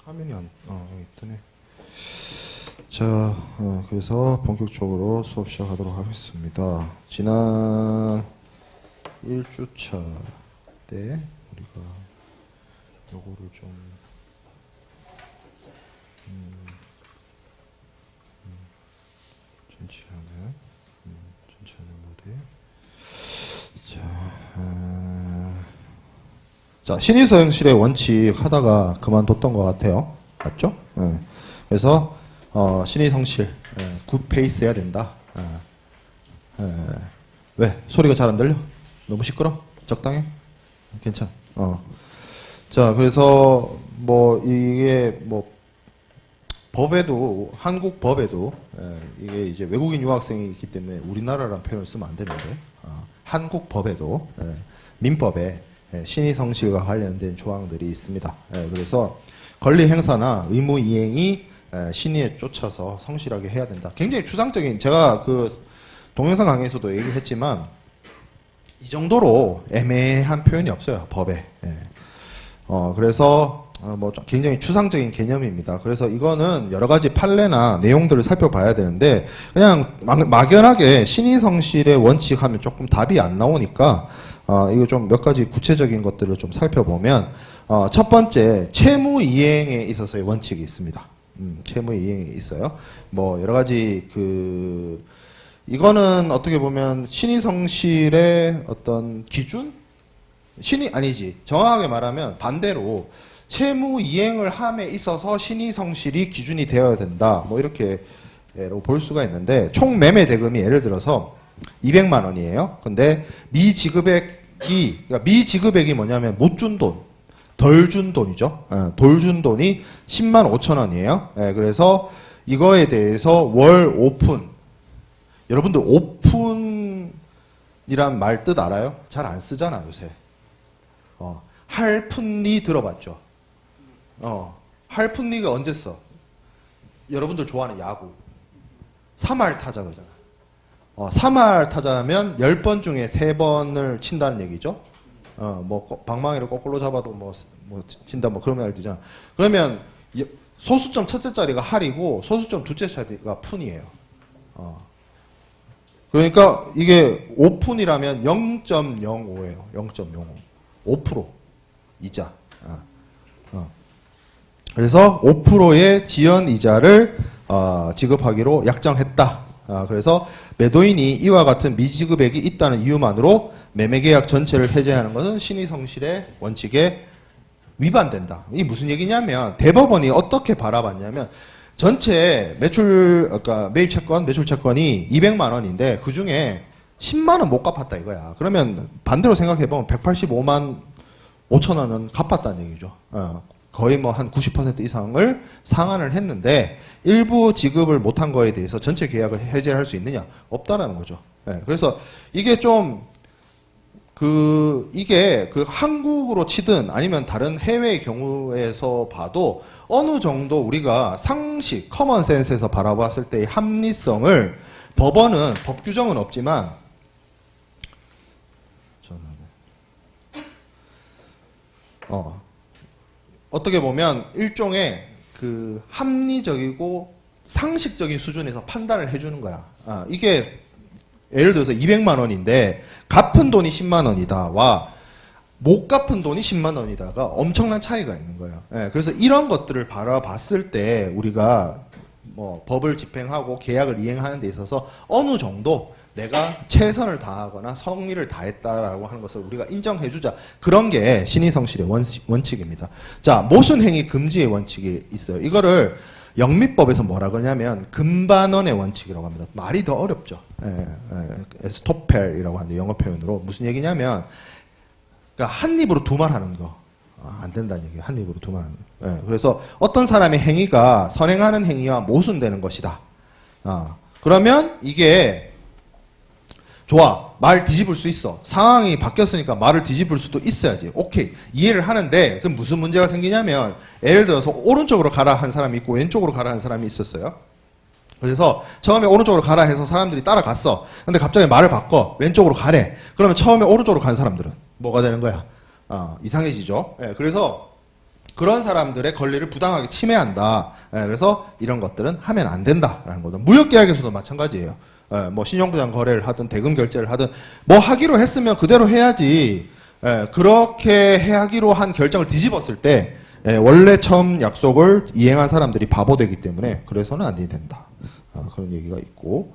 화면이 여기 뜨네. 자, 그래서 본격적으로 수업 시작하도록 하겠습니다. 지난 1주차 때 우리가 요거를 좀 전체 화면 모드에 자, 신의서형실의 원칙 하다가 그만뒀던 것 같아요. 맞죠? 네. 그래서 신의성실 굿 페이스 해야 된다. 왜? 소리가 잘 안 들려? 너무 시끄러? 적당해? 괜찮. 자, 그래서 뭐 이게 뭐 법에도 한국 법에도 이게 이제 외국인 유학생이 있기 때문에 우리나라라는 표현을 쓰면 안 되는데 한국 법에도 민법에 신의성실과 관련된 조항들이 있습니다. 그래서 권리 행사나 의무 이행이 신의에 쫓아서 성실하게 해야 된다. 굉장히 추상적인, 제가 그 동영상 강의에서도 얘기를 했지만 이 정도로 애매한 표현이 없어요, 법에. 그래서 뭐 굉장히 추상적인 개념입니다. 그래서 이거는 여러 가지 판례나 내용들을 살펴봐야 되는데 그냥 막연하게 신의성실의 원칙 하면 조금 답이 안 나오니까 이거 좀 몇 가지 구체적인 것들을 좀 살펴보면 첫 번째 채무 이행에 있어서의 원칙이 있습니다. 채무 이행이 있어요. 뭐 여러 가지 이거는 어떻게 보면 신의성실의 어떤 기준? 아니지. 정확하게 말하면 반대로 채무 이행을 함에 있어서 신의성실이 기준이 되어야 된다. 뭐 이렇게 볼 수가 있는데 총 매매 대금이 예를 들어서 200만 원이에요. 근데 그러니까 미지급액이 뭐냐면 못 준 돈, 덜 준 돈이죠. 덜 준 돈이 10만 5천 원이에요. 그래서 이거에 대해서 월 오픈. 여러분들 오픈이란 말 뜻 알아요? 잘 안 쓰잖아 요새. 할푼리 들어봤죠? 할푼리가 언제 써? 여러분들 좋아하는 야구. 3할 타자 그러잖아. 3할 타자면 10번 중에 3번을 친다는 얘기죠. 뭐 방망이를 거꾸로 잡아도 뭐 친다 뭐 그런 말 되잖아. 그러면 소수점 첫째 자리가 할이고 소수점 둘째 자리가 푼이에요. 그러니까 이게 오픈이라면 0.05예요. 0.05. 5% 이자. 그래서 5%의 지연 이자를 지급하기로 약정했다. 그래서 매도인이 이와 같은 미지급액이 있다는 이유만으로 매매계약 전체를 해제하는 것은 신의성실의 원칙에 위반된다. 이게 무슨 얘기냐면 대법원이 어떻게 바라봤냐면 전체 매입 채권, 매출 채권이 200만 원인데 그 중에 10만 원 못 갚았다 이거야. 그러면 반대로 생각해보면 185만 5천 원은 갚았다는 얘기죠. 거의 뭐 한 90% 이상을 상환을 했는데 일부 지급을 못한 거에 대해서 전체 계약을 해제할 수 있느냐? 없다라는 거죠. 그래서 이게 좀 이게 한국으로 치든 아니면 다른 해외의 경우에서 봐도 어느 정도 우리가 상식, 커먼 센스에서 바라봤을 때의 합리성을 법원은, 법 규정은 없지만, 어떻게 보면 일종의 합리적이고 상식적인 수준에서 판단을 해주는 거야. 이게 예를 들어서 200만 원인데 갚은 돈이 10만 원이다와 못 갚은 돈이 10만 원이다가 엄청난 차이가 있는 거예요. 그래서 이런 것들을 바라봤을 때 우리가 뭐 법을 집행하고 계약을 이행하는 데 있어서 어느 정도 내가 최선을 다하거나 성의를 다했다라고 하는 것을 우리가 인정해주자. 그런 게 신의성실의 원칙입니다. 자, 모순행위 금지의 원칙이 있어요. 이거를 영미법에서 뭐라 그러냐면 금반원의 원칙이라고 합니다. 말이 더 어렵죠. 에스토펠이라고 하는데 영어 표현으로 무슨 얘기냐면 그러니까 한 입으로 두 말 하는 거. 안 된다는 얘기예요. 한 입으로 두 말 하는 거. 그래서 어떤 사람의 행위가 선행하는 행위와 모순되는 것이다. 그러면 이게 좋아. 말 뒤집을 수 있어. 상황이 바뀌었으니까 말을 뒤집을 수도 있어야지. 오케이. 이해를 하는데 그럼 무슨 문제가 생기냐면 예를 들어서 오른쪽으로 가라 한 사람이 있고 왼쪽으로 가라 한 사람이 있었어요. 그래서 처음에 오른쪽으로 가라 해서 사람들이 따라갔어. 근데 갑자기 말을 바꿔. 왼쪽으로 가래. 그러면 처음에 오른쪽으로 간 사람들은 뭐가 되는 거야? 이상해지죠. 그래서 그런 사람들의 권리를 부당하게 침해한다. 그래서 이런 것들은 하면 안 된다라는 거죠. 무역계약에서도 마찬가지예요. 뭐 신용부장 거래를 하든 대금 결제를 하든 뭐 하기로 했으면 그대로 해야지. 그렇게 하기로 한 결정을 뒤집었을 때 원래 처음 약속을 이행한 사람들이 바보되기 때문에 그래서는 안 된다. 그런 얘기가 있고.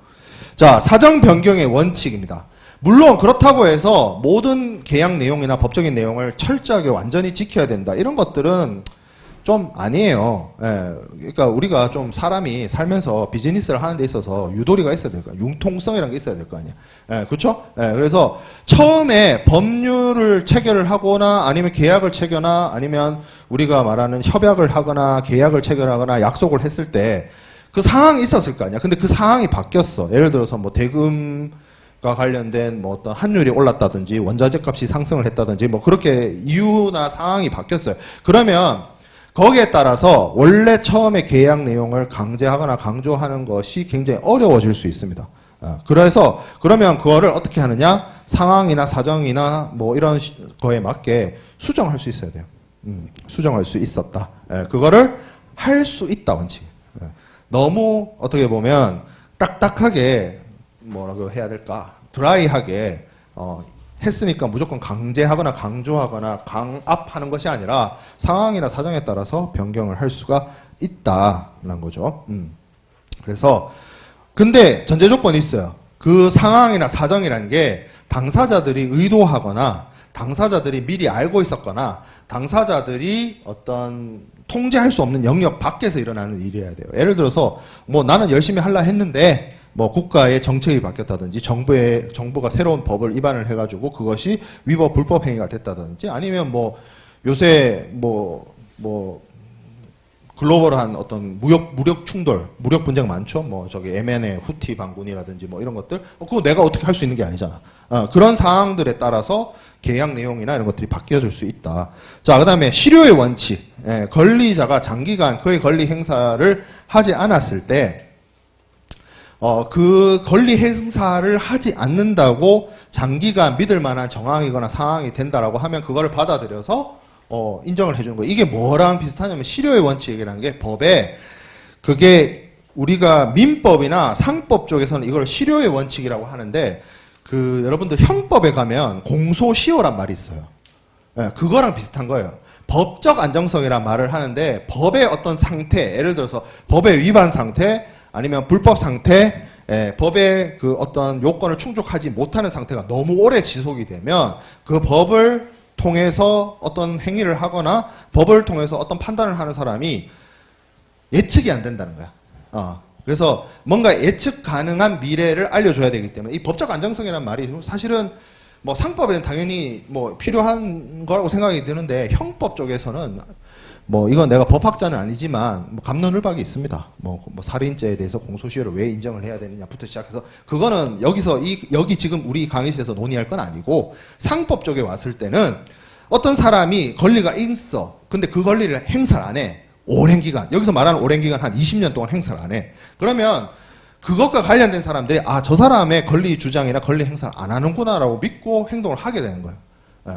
자, 사정 변경의 원칙입니다. 물론 그렇다고 해서 모든 계약 내용이나 법적인 내용을 철저하게 완전히 지켜야 된다. 이런 것들은 좀 아니에요. 그러니까 우리가 좀 사람이 살면서 비즈니스를 하는 데 있어서 유도리가 있어야 될 거 아니에요. 융통성이라는 게 있어야 될 거 아니에요. 그렇죠? 그래서 처음에 법률을 체결을 하거나 아니면 계약을 체결하거나 아니면 우리가 말하는 협약을 하거나 계약을 체결하거나 약속을 했을 때 그 상황이 있었을 거 아니야. 근데 그 상황이 바뀌었어. 예를 들어서 뭐 대금과 관련된 뭐 어떤 환율이 올랐다든지 원자재 값이 상승을 했다든지 뭐 그렇게 이유나 상황이 바뀌었어요. 그러면 거기에 따라서 원래 처음에 계약 내용을 강제하거나 강조하는 것이 굉장히 어려워질 수 있습니다. 그래서 그러면 그거를 어떻게 하느냐? 상황이나 사정이나 뭐 이런 거에 맞게 수정할 수 있어야 돼요. 수정할 수 있었다. 그거를 할 수 있다 원칙. 너무 어떻게 보면 딱딱하게 뭐라고 해야 될까? 드라이하게 했으니까 무조건 강제하거나 강조하거나 강압하는 것이 아니라 상황이나 사정에 따라서 변경을 할 수가 있다는 거죠. 그래서 근데 전제 조건이 있어요. 그 상황이나 사정이라는 게 당사자들이 의도하거나 당사자들이 미리 알고 있었거나 당사자들이 어떤 통제할 수 없는 영역 밖에서 일어나는 일이어야 돼요. 예를 들어서 뭐 나는 열심히 하려 했는데 뭐 국가의 정책이 바뀌었다든지 정부가 새로운 법을 위반을 해가지고 그것이 위법 불법 행위가 됐다든지 아니면 뭐 요새 뭐 글로벌한 어떤 무력 충돌, 무력 분쟁 많죠. 뭐 저기 예멘의 후티 반군이라든지 뭐 이런 것들 그거 내가 어떻게 할 수 있는 게 아니잖아. 그런 상황들에 따라서 계약 내용이나 이런 것들이 바뀌어질 수 있다. 자, 그다음에 실효의 원칙. 권리자가 장기간 그의 권리 행사를 하지 않았을 때 그 권리 행사를 하지 않는다고 장기간 믿을 만한 정황이거나 상황이 된다라고 하면 그거를 받아들여서 인정을 해주는 거예요. 이게 뭐랑 비슷하냐면 실효의 원칙이라는 게 법에 그게 우리가 민법이나 상법 쪽에서는 이걸 실효의 원칙이라고 하는데 그 여러분들 형법에 가면 공소시효란 말이 있어요. 그거랑 비슷한 거예요. 법적 안정성이란 말을 하는데 법의 어떤 상태, 예를 들어서 법의 위반 상태 아니면 불법 상태, 법의 그 어떤 요건을 충족하지 못하는 상태가 너무 오래 지속이 되면 그 법을 통해서 어떤 행위를 하거나 법을 통해서 어떤 판단을 하는 사람이 예측이 안 된다는 거야. 그래서 뭔가 예측 가능한 미래를 알려줘야 되기 때문에 이 법적 안정성이라는 말이 사실은 뭐 상법에는 당연히 뭐 필요한 거라고 생각이 드는데 형법 쪽에서는 뭐 이건 내가 법학자는 아니지만 뭐 갑론을박이 있습니다. 뭐 살인죄에 대해서 공소시효를 왜 인정을 해야 되느냐부터 시작해서 그거는 여기 지금 우리 강의실에서 논의할 건 아니고 상법 쪽에 왔을 때는 어떤 사람이 권리가 있어. 근데 그 권리를 행사를 안 해. 오랜 기간. 여기서 말하는 오랜 기간 한 20년 동안 행사를 안 해. 그러면 그것과 관련된 사람들이 저 사람의 권리 주장이나 권리 행사를 안 하는구나라고 믿고 행동을 하게 되는 거예요.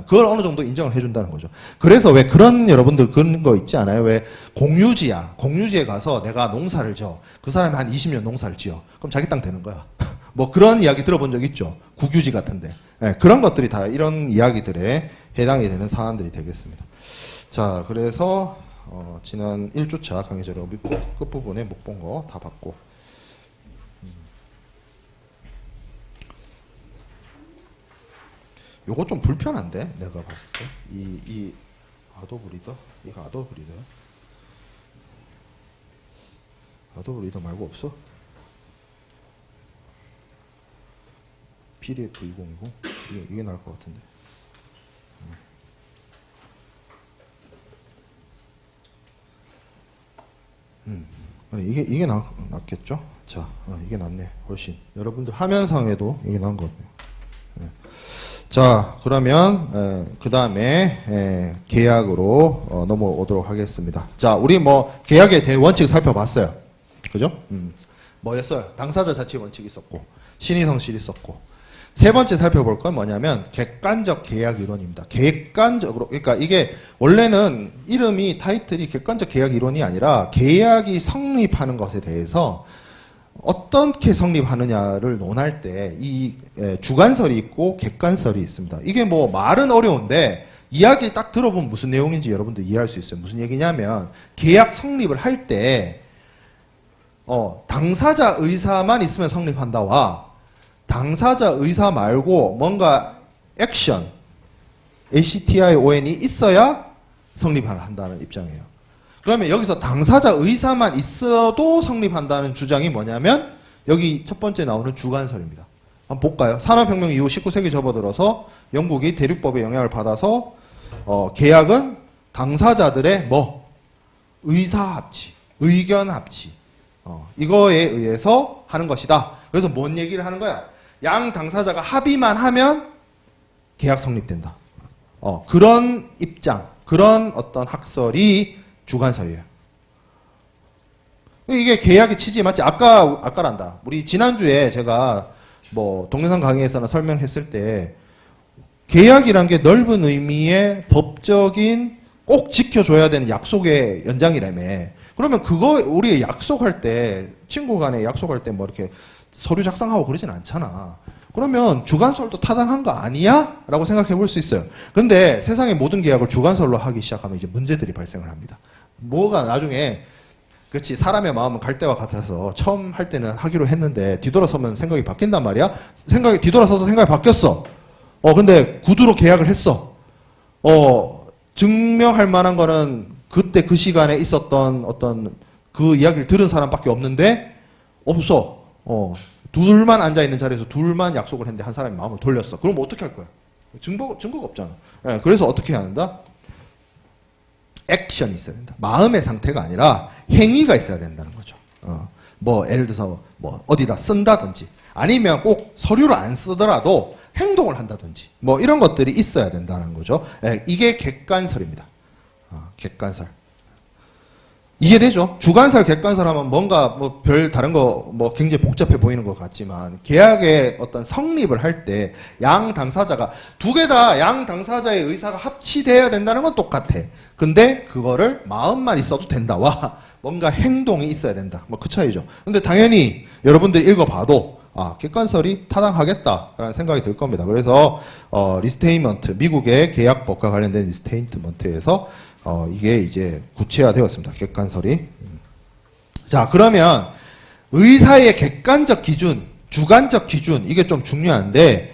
그걸 어느 정도 인정을 해준다는 거죠. 그래서 왜 그런 여러분들 그런 거 있지 않아요? 왜 공유지야. 공유지에 가서 내가 농사를 지어. 그 사람이 한 20년 농사를 지어. 그럼 자기 땅 되는 거야. 뭐 그런 이야기 들어본 적 있죠? 국유지 같은데. 그런 것들이 다 이런 이야기들에 해당이 되는 사안들이 되겠습니다. 자, 그래서 지난 1주차 강의 자료 끝부분에 못 본 거 다 봤고 요거 좀 불편한데 내가 봤을 때 이 아도브 리더 이거 아도브 리더야? 아도브 리더 말고 없어? PDF 2020 이게 나을 것 같은데. 아니, 이게 낫겠죠? 자, 이게 낫네. 훨씬. 여러분들 화면상에도 이게 나은 것 같네요. 자, 그러면 그 다음에 계약으로 넘어오도록 하겠습니다. 자, 우리 뭐 계약에 대해 원칙 살펴봤어요. 그죠? 뭐였어요? 당사자 자치 원칙이 있었고 신의성실이 있었고 세 번째 살펴볼 건 뭐냐면 객관적 계약 이론입니다. 객관적으로, 그러니까 이게 원래는 이름이 타이틀이 객관적 계약 이론이 아니라 계약이 성립하는 것에 대해서 어떻게 성립하느냐를 논할 때 이 주관설이 있고 객관설이 있습니다. 이게 뭐 말은 어려운데 이야기 딱 들어보면 무슨 내용인지 여러분들 이해할 수 있어요. 무슨 얘기냐면 계약 성립을 할 때 당사자 의사만 있으면 성립한다와 당사자 의사 말고 뭔가 액션, ACTION이 있어야 성립을 한다는 입장이에요. 그러면 여기서 당사자 의사만 있어도 성립한다는 주장이 뭐냐면 여기 첫 번째 나오는 주관설입니다. 한번 볼까요? 산업혁명 이후 19세기 접어들어서 영국이 대륙법의 영향을 받아서 계약은 당사자들의 의사 합치, 의견 합치 이거에 의해서 하는 것이다. 그래서 뭔 얘기를 하는 거야? 양 당사자가 합의만 하면 계약 성립된다. 그런 입장, 그런 어떤 학설이 주관설이에요. 이게 계약의 취지 맞지? 아까란다. 우리 지난주에 제가 동영상 강의에서는 설명했을 때 계약이란 게 넓은 의미의 법적인 꼭 지켜줘야 되는 약속의 연장이라며. 그러면 그거 우리 약속할 때 친구 간에 약속할 때 이렇게 서류 작성하고 그러진 않잖아. 그러면 주관설도 타당한 거 아니야? 라고 생각해 볼 수 있어요. 근데 세상의 모든 계약을 주관설로 하기 시작하면 이제 문제들이 발생을 합니다. 뭐가 나중에 그렇지 사람의 마음은 갈대와 같아서 처음 할 때는 하기로 했는데 뒤돌아서면 생각이 바뀐단 말이야. 뒤돌아서서 생각이 바뀌었어. 근데 구두로 계약을 했어. 증명할 만한 거는 그때 그 시간에 있었던 어떤 그 이야기를 들은 사람밖에 없는데 없어. 둘만 앉아있는 자리에서 둘만 약속을 했는데 한 사람이 마음을 돌렸어. 그럼 어떻게 할 거야? 증거가 없잖아. 그래서 어떻게 해야 한다? 액션이 있어야 된다. 마음의 상태가 아니라 행위가 있어야 된다는 거죠. 예를 들어서 어디다 쓴다든지 아니면 꼭 서류를 안 쓰더라도 행동을 한다든지 이런 것들이 있어야 된다는 거죠. 이게 객관설입니다. 객관설. 이해되죠? 주관설, 객관설 하면 뭔가 별 다른 거 굉장히 복잡해 보이는 것 같지만 계약의 어떤 성립을 할 때 양 당사자가 두 개 다 양 당사자의 의사가 합치돼야 된다는 건 똑같아. 근데 그거를 마음만 있어도 된다와 뭔가 행동이 있어야 된다. 그 차이죠. 근데 당연히 여러분들이 읽어봐도 객관설이 타당하겠다라는 생각이 들 겁니다. 그래서 리스테인먼트, 미국의 계약법과 관련된 리스테인먼트에서 이게 이제 구체화되었습니다. 객관설이. 자, 그러면 의사의 객관적 기준, 주관적 기준 이게 좀 중요한데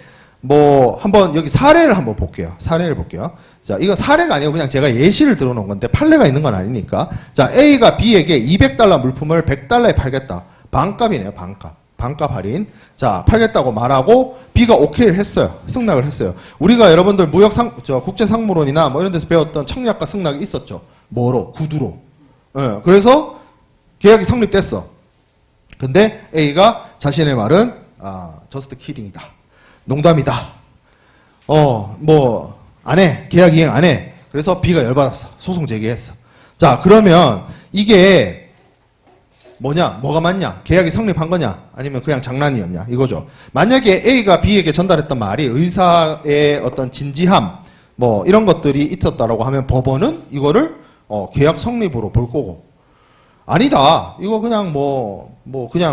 한번 여기 사례를 한번 볼게요. 사례를 볼게요. 자, 이거 사례가 아니고 그냥 제가 예시를 들어놓은 건데 판례가 있는 건 아니니까. 자, A가 B에게 $200 물품을 $100에 팔겠다. 반값이네요. 반값 할인. 자, 팔겠다고 말하고 B가 오케이를 했어요. 승낙을 했어요. 우리가 여러분들 국제상무론이나 이런 데서 배웠던 청약과 승낙이 있었죠. 뭐로? 구두로. 그래서 계약이 성립됐어. 근데 A가 자신의 말은 just kidding이다. 농담이다. 안 해. 계약 이행 안 해. 그래서 B가 열받았어. 소송 제기했어. 자, 그러면 이게 뭐가 맞냐? 계약이 성립한 거냐? 아니면 그냥 장난이었냐? 이거죠. 만약에 A가 B에게 전달했던 말이 의사의 어떤 진지함, 이런 것들이 있었다라고 하면 법원은 이거를 계약 성립으로 볼 거고. 아니다. 이거 그냥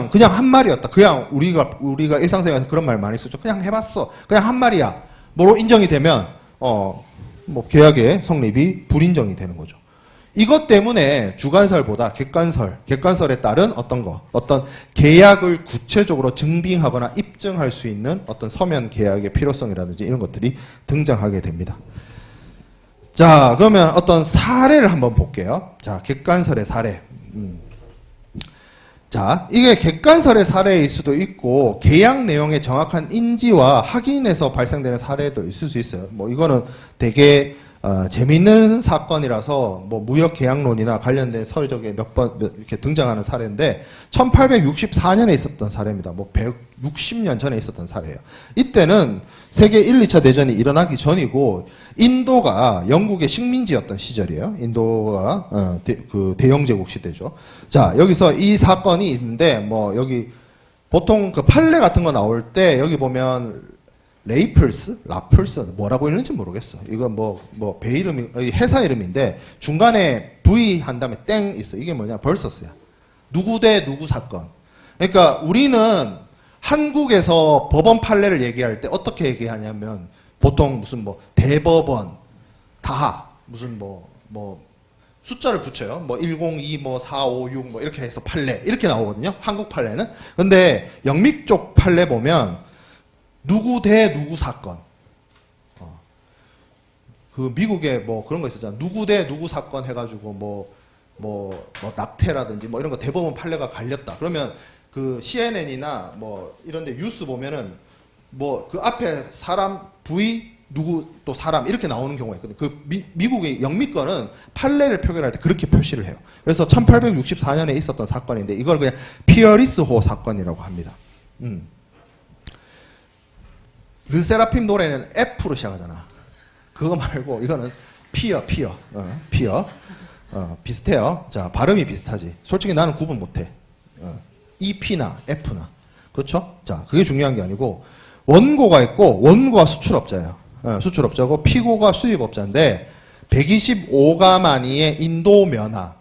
그냥 한 말이었다. 그냥 우리가 일상생활에서 그런 말 많이 쓰죠. 그냥 해봤어. 그냥 한 말이야. 뭐로 인정이 되면, 계약의 성립이 불인정이 되는 거죠. 이것 때문에 주관설보다 객관설에 따른 어떤 계약을 구체적으로 증빙하거나 입증할 수 있는 어떤 서면 계약의 필요성이라든지 이런 것들이 등장하게 됩니다. 자, 그러면 어떤 사례를 한번 볼게요. 자, 객관설의 사례. 자, 이게 객관설의 사례일 수도 있고 계약 내용의 정확한 인지와 확인에서 발생되는 사례도 있을 수 있어요. 이거는 되게 재미있는 사건이라서 무역 계약론이나 관련된 서적에 몇 번 이렇게 등장하는 사례인데 1864년에 있었던 사례입니다. 160년 전에 있었던 사례예요. 이때는 세계 1, 2차 대전이 일어나기 전이고 인도가 영국의 식민지였던 시절이에요. 인도가 그 대영제국 시대죠. 자, 여기서 이 사건이 있는데 여기 보통 그 판례 같은 거 나올 때 여기 보면 레이플스, 라플스 뭐라고 읽는지 모르겠어. 이거 뭐 배 이름이 회사 이름인데 중간에 V 한 다음에 땡 있어. 이게 뭐냐? 벌서스야. 누구 대 누구 사건. 그러니까 우리는 한국에서 법원 판례를 얘기할 때 어떻게 얘기하냐면 보통 무슨 뭐 대법원 다 무슨 뭐 숫자를 붙여요. 뭐 102, 뭐 456, 뭐 이렇게 해서 판례 이렇게 나오거든요. 한국 판례는. 근데 영미 쪽 판례 보면 누구 대 누구 사건. 그 미국에 뭐 그런 거 있었잖아. 누구 대 누구 사건 해가지고 뭐 낙태라든지 뭐 이런 거 대법원 판례가 갈렸다. 그러면 그 CNN이나 뭐 이런데 뉴스 보면은 뭐 그 앞에 사람 V 누구 또 사람 이렇게 나오는 경우가 있거든요. 그 미국의 영미권은 판례를 표결할 때 그렇게 표시를 해요. 그래서 1864년에 있었던 사건인데 이걸 그냥 피어리스호 사건이라고 합니다. 르세라핌 노래는 F로 시작하잖아. 그거 말고 이거는 피어. 비슷해요. 자, 발음이 비슷하지. 솔직히 나는 구분 못해. EP나 F나. 그렇죠? 자, 그게 중요한 게 아니고 원고가 있고 원고가 수출업자예요. 수출업자고 피고가 수입업자인데 125가 만이의 인도 면화.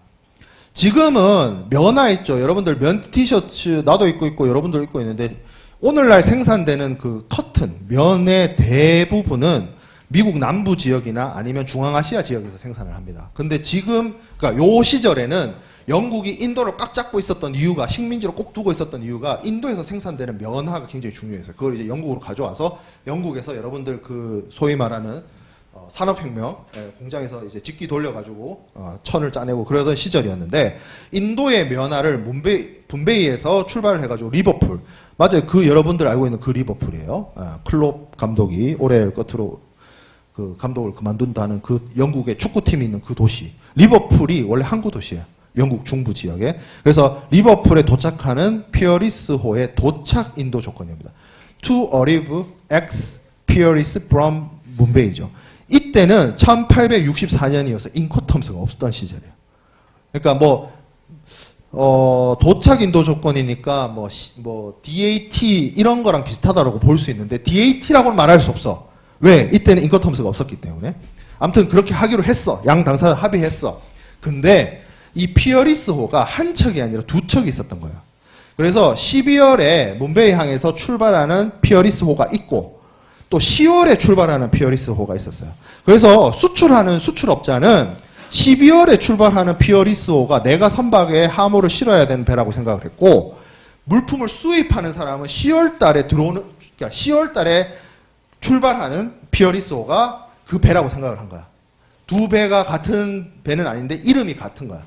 지금은 면화 있죠. 여러분들 면 티셔츠 나도 입고 있고 여러분들 입고 있는데 오늘날 생산되는 그 커튼, 면의 대부분은 미국 남부 지역이나 아니면 중앙아시아 지역에서 생산을 합니다. 근데 지금, 그러니까 요 시절에는 영국이 인도를 꽉 잡고 있었던 이유가, 식민지로 꼭 두고 있었던 이유가 인도에서 생산되는 면화가 굉장히 중요해서 그걸 이제 영국으로 가져와서 영국에서 여러분들 그 소위 말하는 산업혁명 공장에서 이제 직기 돌려가지고 천을 짜내고 그러던 시절이었는데 인도의 면화를 분베이에서 출발을 해가지고 리버풀 맞아요. 그 여러분들 알고 있는 그 리버풀이에요. 클롭 감독이 올해 끝으로 그 감독을 그만둔다는 그 영국의 축구팀이 있는 그 도시 리버풀이 원래 항구 도시예요. 영국 중부 지역에. 그래서 리버풀에 도착하는 피어리스호의 도착 인도 조건입니다. To arrive ex Pieris from Mumbai죠. 이때는 1864년이어서 인코텀스가 없었던 시절이에요. 그러니까 도착 인도 조건이니까 DAT 이런 거랑 비슷하다라고 볼 수 있는데 DAT라고는 말할 수 없어. 왜? 이때는 인코텀스가 없었기 때문에. 아무튼 그렇게 하기로 했어. 양 당사자 합의했어. 근데 이 피어리스호가 한 척이 아니라 두 척이 있었던 거예요. 그래서 12월에 문베이 항에서 출발하는 피어리스호가 있고 또 10월에 출발하는 피어리스호가 있었어요. 그래서 수출하는 수출업자는 12월에 출발하는 피어리스호가 내가 선박에 하모를 실어야 되는 배라고 생각을 했고 물품을 수입하는 사람은 10월 달에 그러니까 10월 달에 출발하는 피어리스호가 그 배라고 생각을 한 거야. 두 배가 같은 배는 아닌데 이름이 같은 거야.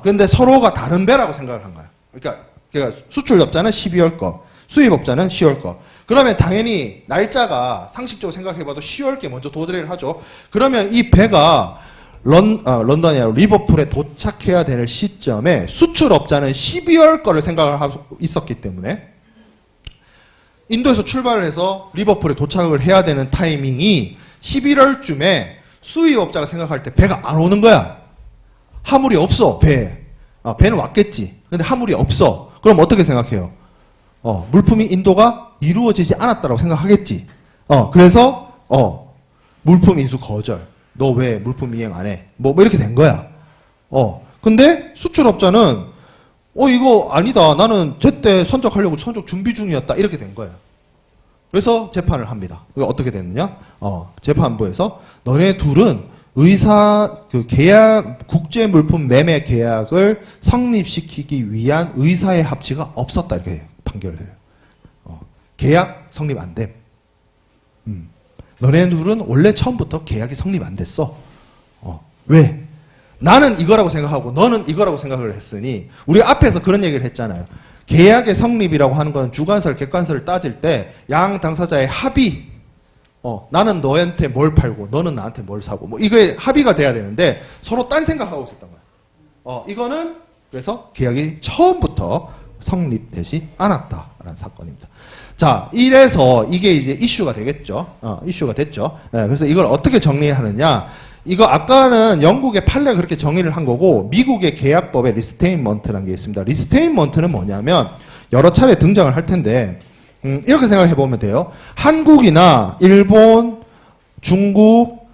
근데 서로가 다른 배라고 생각을 한 거야. 그러니까 수출업자는 12월 거, 수입업자는 10월 거. 그러면 당연히 날짜가 상식적으로 생각해봐도 10월께 먼저 도달을 하죠. 그러면 이 배가 런던이 아니라 리버풀에 도착해야 되는 시점에 수출업자는 12월 거를 생각을 하고 있었기 때문에 인도에서 출발을 해서 리버풀에 도착을 해야 되는 타이밍이 11월쯤에 수입업자가 생각할 때 배가 안 오는 거야. 화물이 없어, 배에. 배는 왔겠지. 근데 화물이 없어. 그럼 어떻게 생각해요? 물품이 인도가 이루어지지 않았다고 생각하겠지. 그래서, 물품 인수 거절. 너 왜 물품 이행 안 해? 뭐 이렇게 된 거야. 근데 수출업자는, 이거 아니다. 나는 제때 선적 준비 중이었다. 이렇게 된 거예요. 그래서 재판을 합니다. 이거 어떻게 됐느냐? 재판부에서 너네 둘은 계약, 국제 물품 매매 계약을 성립시키기 위한 의사의 합치가 없었다. 이렇게 판결을 해요. 계약 성립 안 됨. 너네 둘은 원래 처음부터 계약이 성립 안 됐어. 왜? 나는 이거라고 생각하고 너는 이거라고 생각을 했으니 우리 앞에서 그런 얘기를 했잖아요. 계약의 성립이라고 하는 건 주관설, 객관설을 따질 때 양 당사자의 합의 나는 너한테 뭘 팔고 너는 나한테 뭘 사고 이거에 합의가 돼야 되는데 서로 딴 생각하고 있었던 거야. 이거는 그래서 계약이 처음부터 성립되지 않았다라는 사건입니다. 자, 이래서 이게 이제 이슈가 되겠죠. 이슈가 됐죠. 그래서 이걸 어떻게 정리하느냐. 이거 아까는 영국의 판례가 그렇게 정의를 한 거고 미국의 계약법에 리스테인먼트라는 게 있습니다. 리스테인먼트는 뭐냐면 여러 차례 등장을 할 텐데 이렇게 생각해 보면 돼요. 한국이나 일본, 중국,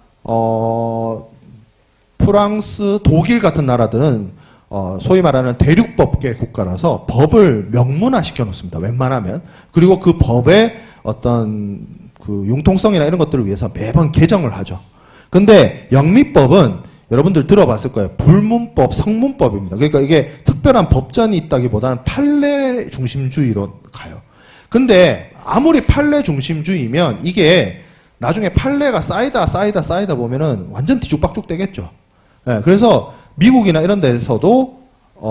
프랑스, 독일 같은 나라들은 소위 말하는 대륙법계 국가라서 법을 명문화 시켜 놓습니다. 웬만하면. 그리고 그 법의 어떤 그 융통성이나 이런 것들을 위해서 매번 개정을 하죠. 근데 영미법은 여러분들 들어봤을 거예요. 불문법, 성문법입니다. 그러니까 이게 특별한 법전이 있다기보다는 판례 중심주의로 가요. 근데 아무리 판례 중심주의면 이게 나중에 판례가 쌓이다 보면은 완전 뒤죽박죽 되겠죠. 예, 그래서 미국이나 이런 데서도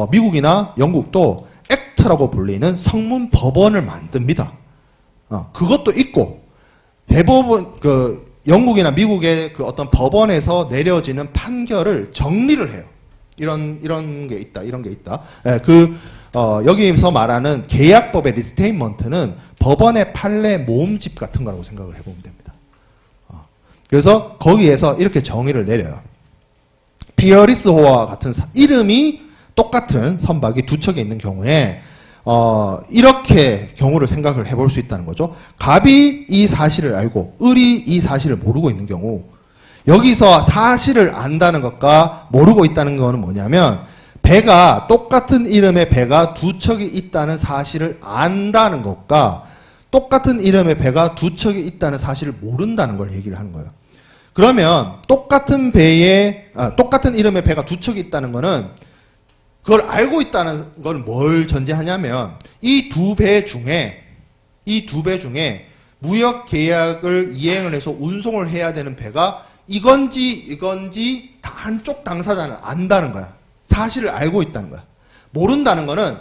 미국이나 영국도 액트라고 불리는 성문 법원을 만듭니다. 그것도 있고 대법원 영국이나 미국의 그 어떤 법원에서 내려지는 판결을 정리를 해요. 이런 게 있다, 이런 게 있다. 예, 여기서 말하는 계약법의 리스테인먼트는 법원의 판례 모음집 같은 거라고 생각을 해보면 됩니다. 그래서 거기에서 이렇게 정의를 내려요. 피어리스호와 같은 이름이 똑같은 선박이 두 척에 있는 경우에 이렇게 경우를 생각을 해볼 수 있다는 거죠. 갑이 이 사실을 알고 을이 이 사실을 모르고 있는 경우, 여기서 사실을 안다는 것과 모르고 있다는 것은 뭐냐면 똑같은 이름의 배가 두 척이 있다는 사실을 안다는 것과 똑같은 이름의 배가 두 척이 있다는 사실을 모른다는 걸 얘기를 하는 거예요. 그러면 똑같은 이름의 배가 두 척이 있다는 거는 그걸 알고 있다는 건 뭘 전제하냐면 이 두 배 중에 무역 계약을 이행을 해서 운송을 해야 되는 배가 이건지 한쪽 당사자는 안다는 거야. 사실을 알고 있다는 거야. 모른다는 거는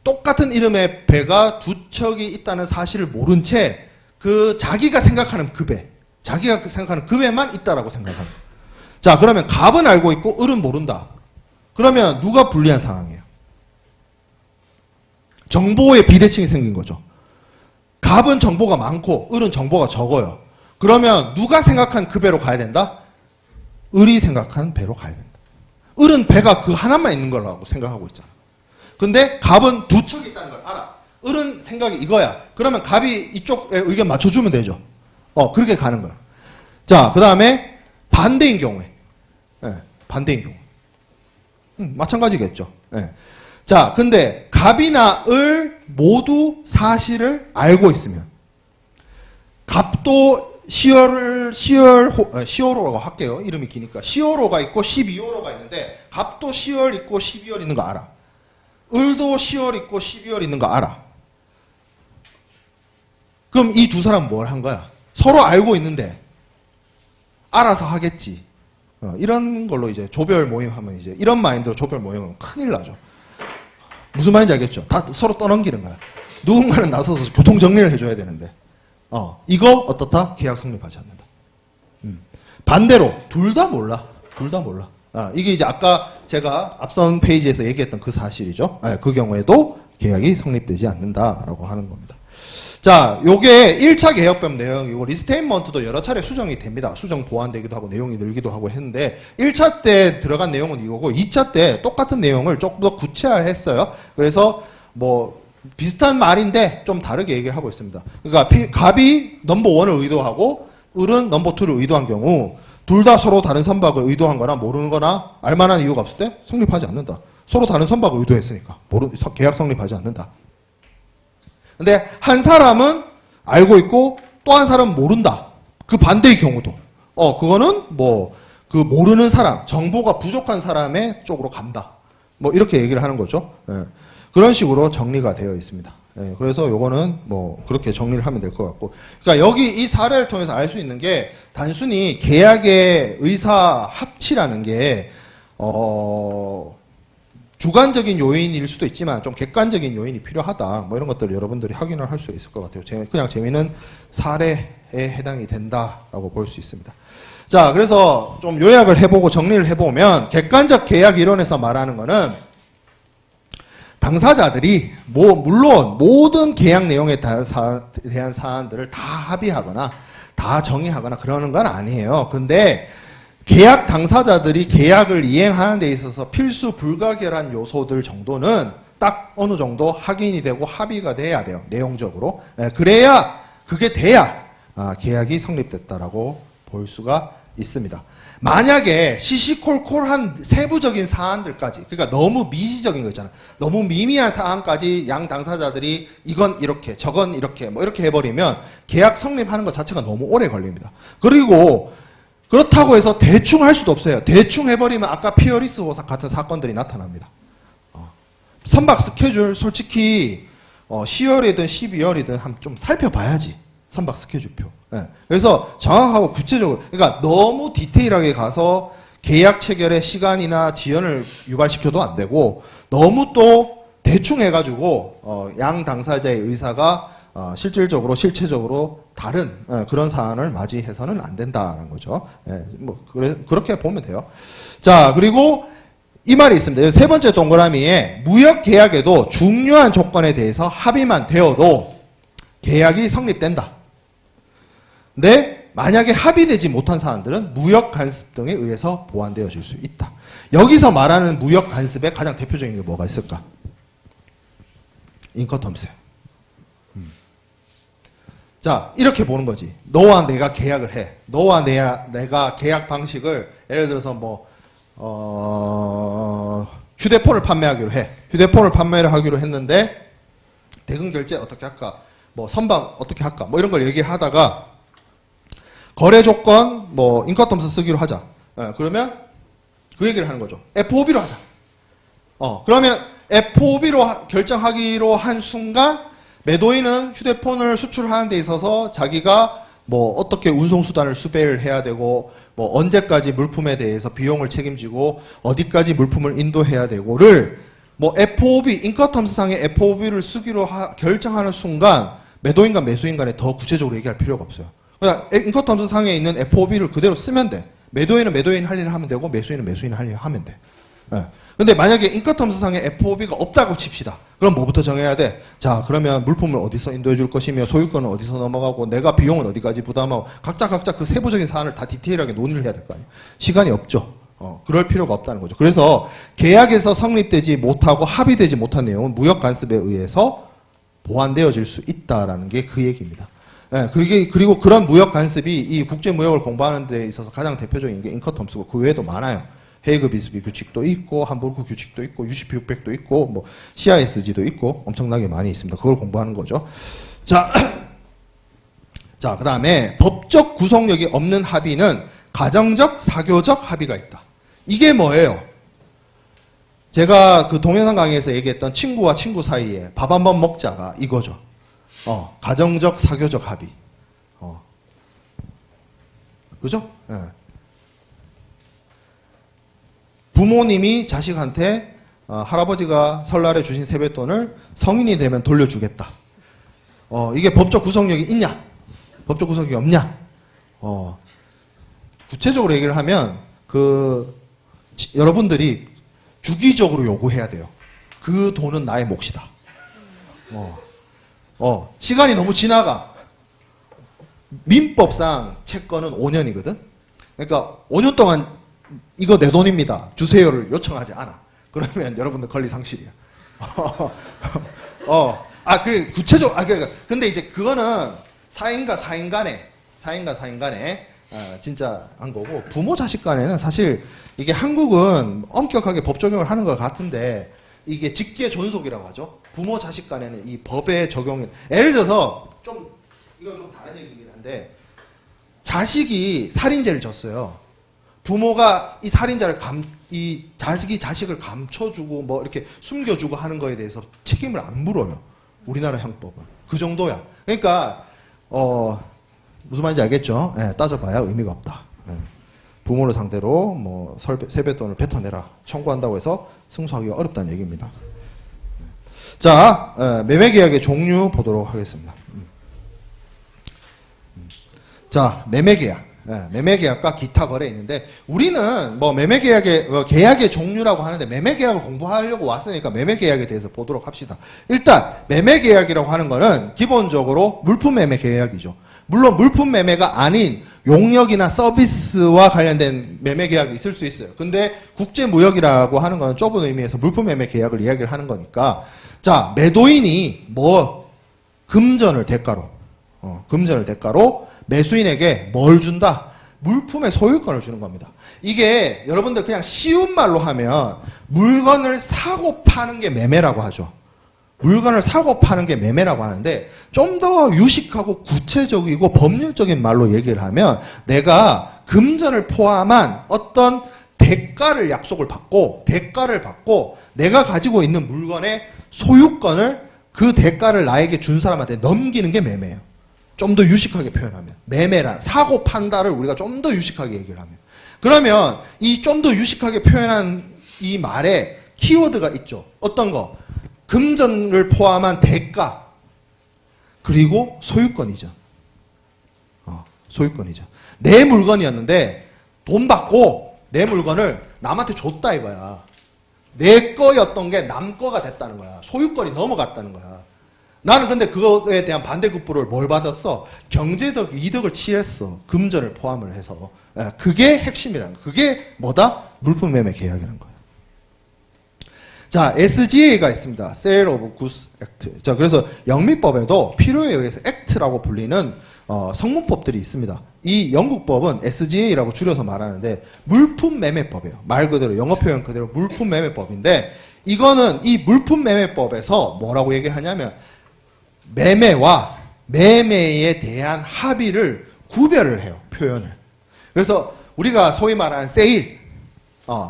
똑같은 이름의 배가 두 척이 있다는 사실을 모른 채 자기가 생각하는 그 배만 있다라고 생각합니다. 자, 그러면 갑은 알고 있고 을은 모른다. 그러면 누가 불리한 상황이에요? 정보의 비대칭이 생긴 거죠. 갑은 정보가 많고 을은 정보가 적어요. 그러면 누가 생각한 그 배로 가야 된다? 을이 생각한 배로 가야 된다. 을은 배가 그 하나만 있는 거라고 생각하고 있잖아. 근데 갑은 두 척이 있다는 걸 알아. 을은 생각이 이거야. 그러면 갑이 이쪽에 의견 맞춰주면 되죠. 그렇게 가는 거야. 자, 그 다음에 반대인 경우에. 반대인 경우. 마찬가지겠죠. 자, 근데 갑이나 을 모두 사실을 알고 있으면 갑도 시월호라고 할게요. 이름이 기니까. 시월호가 있고 12호로가 있는데 갑도 시월 있고 12월 있는 거 알아. 을도 시월 있고 12월 있는 거 알아. 그럼 이 두 사람은 뭘 한 거야? 서로 알고 있는데 알아서 하겠지. 이런 걸로 이제 조별 모임 하면 이제 이런 마인드로 조별 모임은 큰일 나죠. 무슨 말인지 알겠죠? 다 서로 떠넘기는 거야. 누군가는 나서서 교통 정리를 해줘야 되는데. 이거 어떻다? 계약 성립하지 않는다. 반대로 둘 다 몰라. 이게 이제 아까 제가 앞선 페이지에서 얘기했던 그 사실이죠. 그 경우에도 계약이 성립되지 않는다라고 하는 겁니다. 자, 요게 1차 계약법 내용이고 리스테인먼트도 여러 차례 수정이 됩니다. 수정 보완되기도 하고 내용이 늘기도 하고 했는데 1차 때 들어간 내용은 이거고 2차 때 똑같은 내용을 조금 더 구체화했어요. 그래서 뭐 비슷한 말인데 좀 다르게 얘기하고 있습니다. 그러니까 갑이 넘버1을 의도하고 을은 넘버2를 의도한 경우 둘 다 서로 다른 선박을 의도한 거나 모르는 거나 알만한 이유가 없을 때 성립하지 않는다. 서로 다른 선박을 의도했으니까 계약 성립하지 않는다. 근데 한 사람은 알고 있고 또 한 사람은 모른다. 그 반대의 경우도. 그거는 그 모르는 사람, 정보가 부족한 사람의 쪽으로 간다. 이렇게 얘기를 하는 거죠. 그런 식으로 정리가 되어 있습니다. 그래서 요거는 그렇게 정리를 하면 될 것 같고. 그러니까 여기 이 사례를 통해서 알 수 있는 게 단순히 계약의 의사 합치라는 게, 주관적인 요인일 수도 있지만 좀 객관적인 요인이 필요하다. 이런 것들을 여러분들이 확인을 할 수 있을 것 같아요. 그냥 재미있는 사례에 해당이 된다라고 볼 수 있습니다. 자, 그래서 좀 요약을 해보고 정리를 해보면 객관적 계약 이론에서 말하는 거는 당사자들이 물론 모든 계약 내용에 대한 사안들을 다 합의하거나 다 정의하거나 그러는 건 아니에요. 근데 계약 당사자들이 계약을 이행하는 데 있어서 필수 불가결한 요소들 정도는 딱 어느 정도 확인이 되고 합의가 돼야 돼요. 내용적으로. 그래야 그게 돼야 계약이 성립됐다라고 볼 수가 있습니다. 만약에 시시콜콜한 세부적인 사안들까지, 그러니까 너무 미시적인 거 있잖아. 너무 미미한 사안까지 양 당사자들이 이건 이렇게 저건 이렇게 뭐 이렇게 해버리면 계약 성립하는 것 자체가 너무 오래 걸립니다. 그리고 그렇다고 해서 대충 할 수도 없어요. 대충 해버리면 아까 피어리스 호사 같은 사건들이 나타납니다. 선박 스케줄 솔직히 10월이든 12월이든 한번 좀 살펴봐야지. 선박 스케줄표. 그래서 정확하고 구체적으로, 그러니까 너무 디테일하게 가서 계약 체결의 시간이나 지연을 유발시켜도 안 되고, 너무 또 대충 해가지고 양 당사자의 의사가 실질적으로 실체적으로 다른 그런 사안을 맞이해서는 안 된다는 거죠. 뭐 그렇게 보면 돼요. 자, 그리고 이 말이 있습니다. 세 번째 동그라미에 무역 계약에도 중요한 조건에 대해서 합의만 되어도 계약이 성립된다. 근데 만약에 합의되지 못한 사안들은 무역 간섭 등에 의해서 보완되어질 수 있다. 여기서 말하는 무역 간섭의 가장 대표적인 게 뭐가 있을까? 인커텀스. 자, 이렇게 보는 거지. 너와 내가 계약을 해. 너와 내가 계약 방식을 예를 들어서 휴대폰을 판매하기로 해. 휴대폰을 판매를 하기로 했는데 대금 결제 어떻게 할까? 선박 어떻게 할까? 이런 걸 얘기하다가 거래 조건 인커텀스 쓰기로 하자. 그러면 그 얘기를 하는 거죠. FOB로 하자. 그러면 FOB로 결정하기로 한 순간 매도인은 휴대폰을 수출하는 데 있어서 자기가 어떻게 운송수단을 수배를 해야 되고, 언제까지 물품에 대해서 비용을 책임지고, 어디까지 물품을 인도해야 되고를, FOB, 인커텀스상의 FOB를 쓰기로 결정하는 순간, 매도인 간 매수인 간에 더 구체적으로 얘기할 필요가 없어요. 그냥 인커텀스상에 있는 FOB를 그대로 쓰면 돼. 매도인은 매도인 할 일을 하면 되고, 매수인은 매수인 할 일을 하면 돼. 근데 만약에 인커텀스상에 FOB가 없다고 칩시다. 그럼 뭐부터 정해야 돼? 자, 그러면 물품을 어디서 인도해 줄 것이며 소유권은 어디서 넘어가고 내가 비용은 어디까지 부담하고 각자 그 세부적인 사안을 다 디테일하게 논의를 해야 될 거 아니에요. 시간이 없죠. 그럴 필요가 없다는 거죠. 그래서 계약에서 성립되지 못하고 합의되지 못한 내용은 무역 간섭에 의해서 보완되어질 수 있다라는 게 그 얘기입니다. 그리고 그런 무역 간섭이 이 국제 무역을 공부하는 데 있어서 가장 대표적인 게 인커텀스고 그 외에도 많아요. 헤이그 비스비 규칙도 있고 함부르크 규칙도 있고 UCP 600도 있고 CISG도 있고 엄청나게 많이 있습니다. 그걸 공부하는 거죠. 자, 그다음에 법적 구속력이 없는 합의는 가정적, 사교적 합의가 있다. 이게 뭐예요? 제가 그 동영상 강의에서 얘기했던 친구와 친구 사이에 밥 한번 먹자가 이거죠. 가정적, 사교적 합의. 그죠? 부모님이 자식한테 할아버지가 설날에 주신 세뱃돈을 성인이 되면 돌려주겠다. 이게 법적 구속력이 있냐? 법적 구속력이 없냐? 구체적으로 얘기를 하면 여러분들이 주기적으로 요구해야 돼요. 그 돈은 나의 몫이다. 시간이 너무 지나가. 민법상 채권은 5년이거든. 그러니까 5년 동안 이거 내 돈입니다. 주세요를 요청하지 않아. 그러면 여러분들 권리 상실이야. 근데 이제 그거는 사인과 사인 간에 진짜 한 거고, 부모 자식 간에는 사실 이게 한국은 엄격하게 법 적용을 하는 것 같은데, 이게 직계 존속이라고 하죠. 부모 자식 간에는 이 법의 적용이, 예를 들어서 이건 좀 다른 얘기긴 한데, 자식이 살인죄를 졌어요. 부모가 이 살인자를 자식을 감춰주고 이렇게 숨겨주고 하는 거에 대해서 책임을 안 물어요. 우리나라 형법은. 그 정도야. 그러니까, 무슨 말인지 알겠죠? 따져봐야 의미가 없다. 부모를 상대로 세뱃돈을 뱉어내라 청구한다고 해서 승소하기가 어렵다는 얘기입니다. 자, 매매계약의 종류 보도록 하겠습니다. 자, 매매계약. 매매계약과 기타 거래 있는데, 우리는 계약의 종류라고 하는데 매매계약을 공부하려고 왔으니까 매매계약에 대해서 보도록 합시다. 일단 매매계약이라고 하는 거는 기본적으로 물품 매매 계약이죠. 물론 물품 매매가 아닌 용역이나 서비스와 관련된 매매 계약이 있을 수 있어요. 근데 국제무역이라고 하는 건 좁은 의미에서 물품 매매 계약을 이야기를 하는 거니까 자, 매도인이 금전을 대가로 매수인에게 뭘 준다? 물품의 소유권을 주는 겁니다. 이게 여러분들 그냥 쉬운 말로 하면 물건을 사고 파는 게 매매라고 하죠. 물건을 사고 파는 게 매매라고 하는데 좀 더 유식하고 구체적이고 법률적인 말로 얘기를 하면 내가 금전을 포함한 어떤 대가를 받고 내가 가지고 있는 물건의 소유권을 그 대가를 나에게 준 사람한테 넘기는 게 매매예요. 좀 더 유식하게 표현하면 매매란 사고 판다를 우리가 좀 더 유식하게 얘기를 하면 그러면 이 좀 더 유식하게 표현한 이 말에 키워드가 있죠. 어떤 거? 금전을 포함한 대가 그리고 소유권이죠. 소유권이죠. 내 물건이었는데 돈 받고 내 물건을 남한테 줬다 이거야. 내 거였던 게 남 거가 됐다는 거야. 소유권이 넘어갔다는 거야. 나는 근데 그거에 대한 반대급부를 뭘 받았어? 경제적 이득을 취했어. 금전을 포함을 해서. 그게 핵심이라는 거야. 그게 뭐다? 물품 매매 계약이라는 거야. 자, SGA가 있습니다. Sale of Goods Act. 자, 그래서 영미법에도 필요에 의해서 Act라고 불리는 성문법들이 있습니다. 이 영국법은 SGA라고 줄여서 말하는데 물품 매매법이에요. 말 그대로 영어 표현 그대로 물품 매매법인데 이거는 이 물품 매매법에서 뭐라고 얘기하냐면 매매와 매매에 대한 합의를 구별을 해요. 표현을. 그래서 우리가 소위 말하는 세일,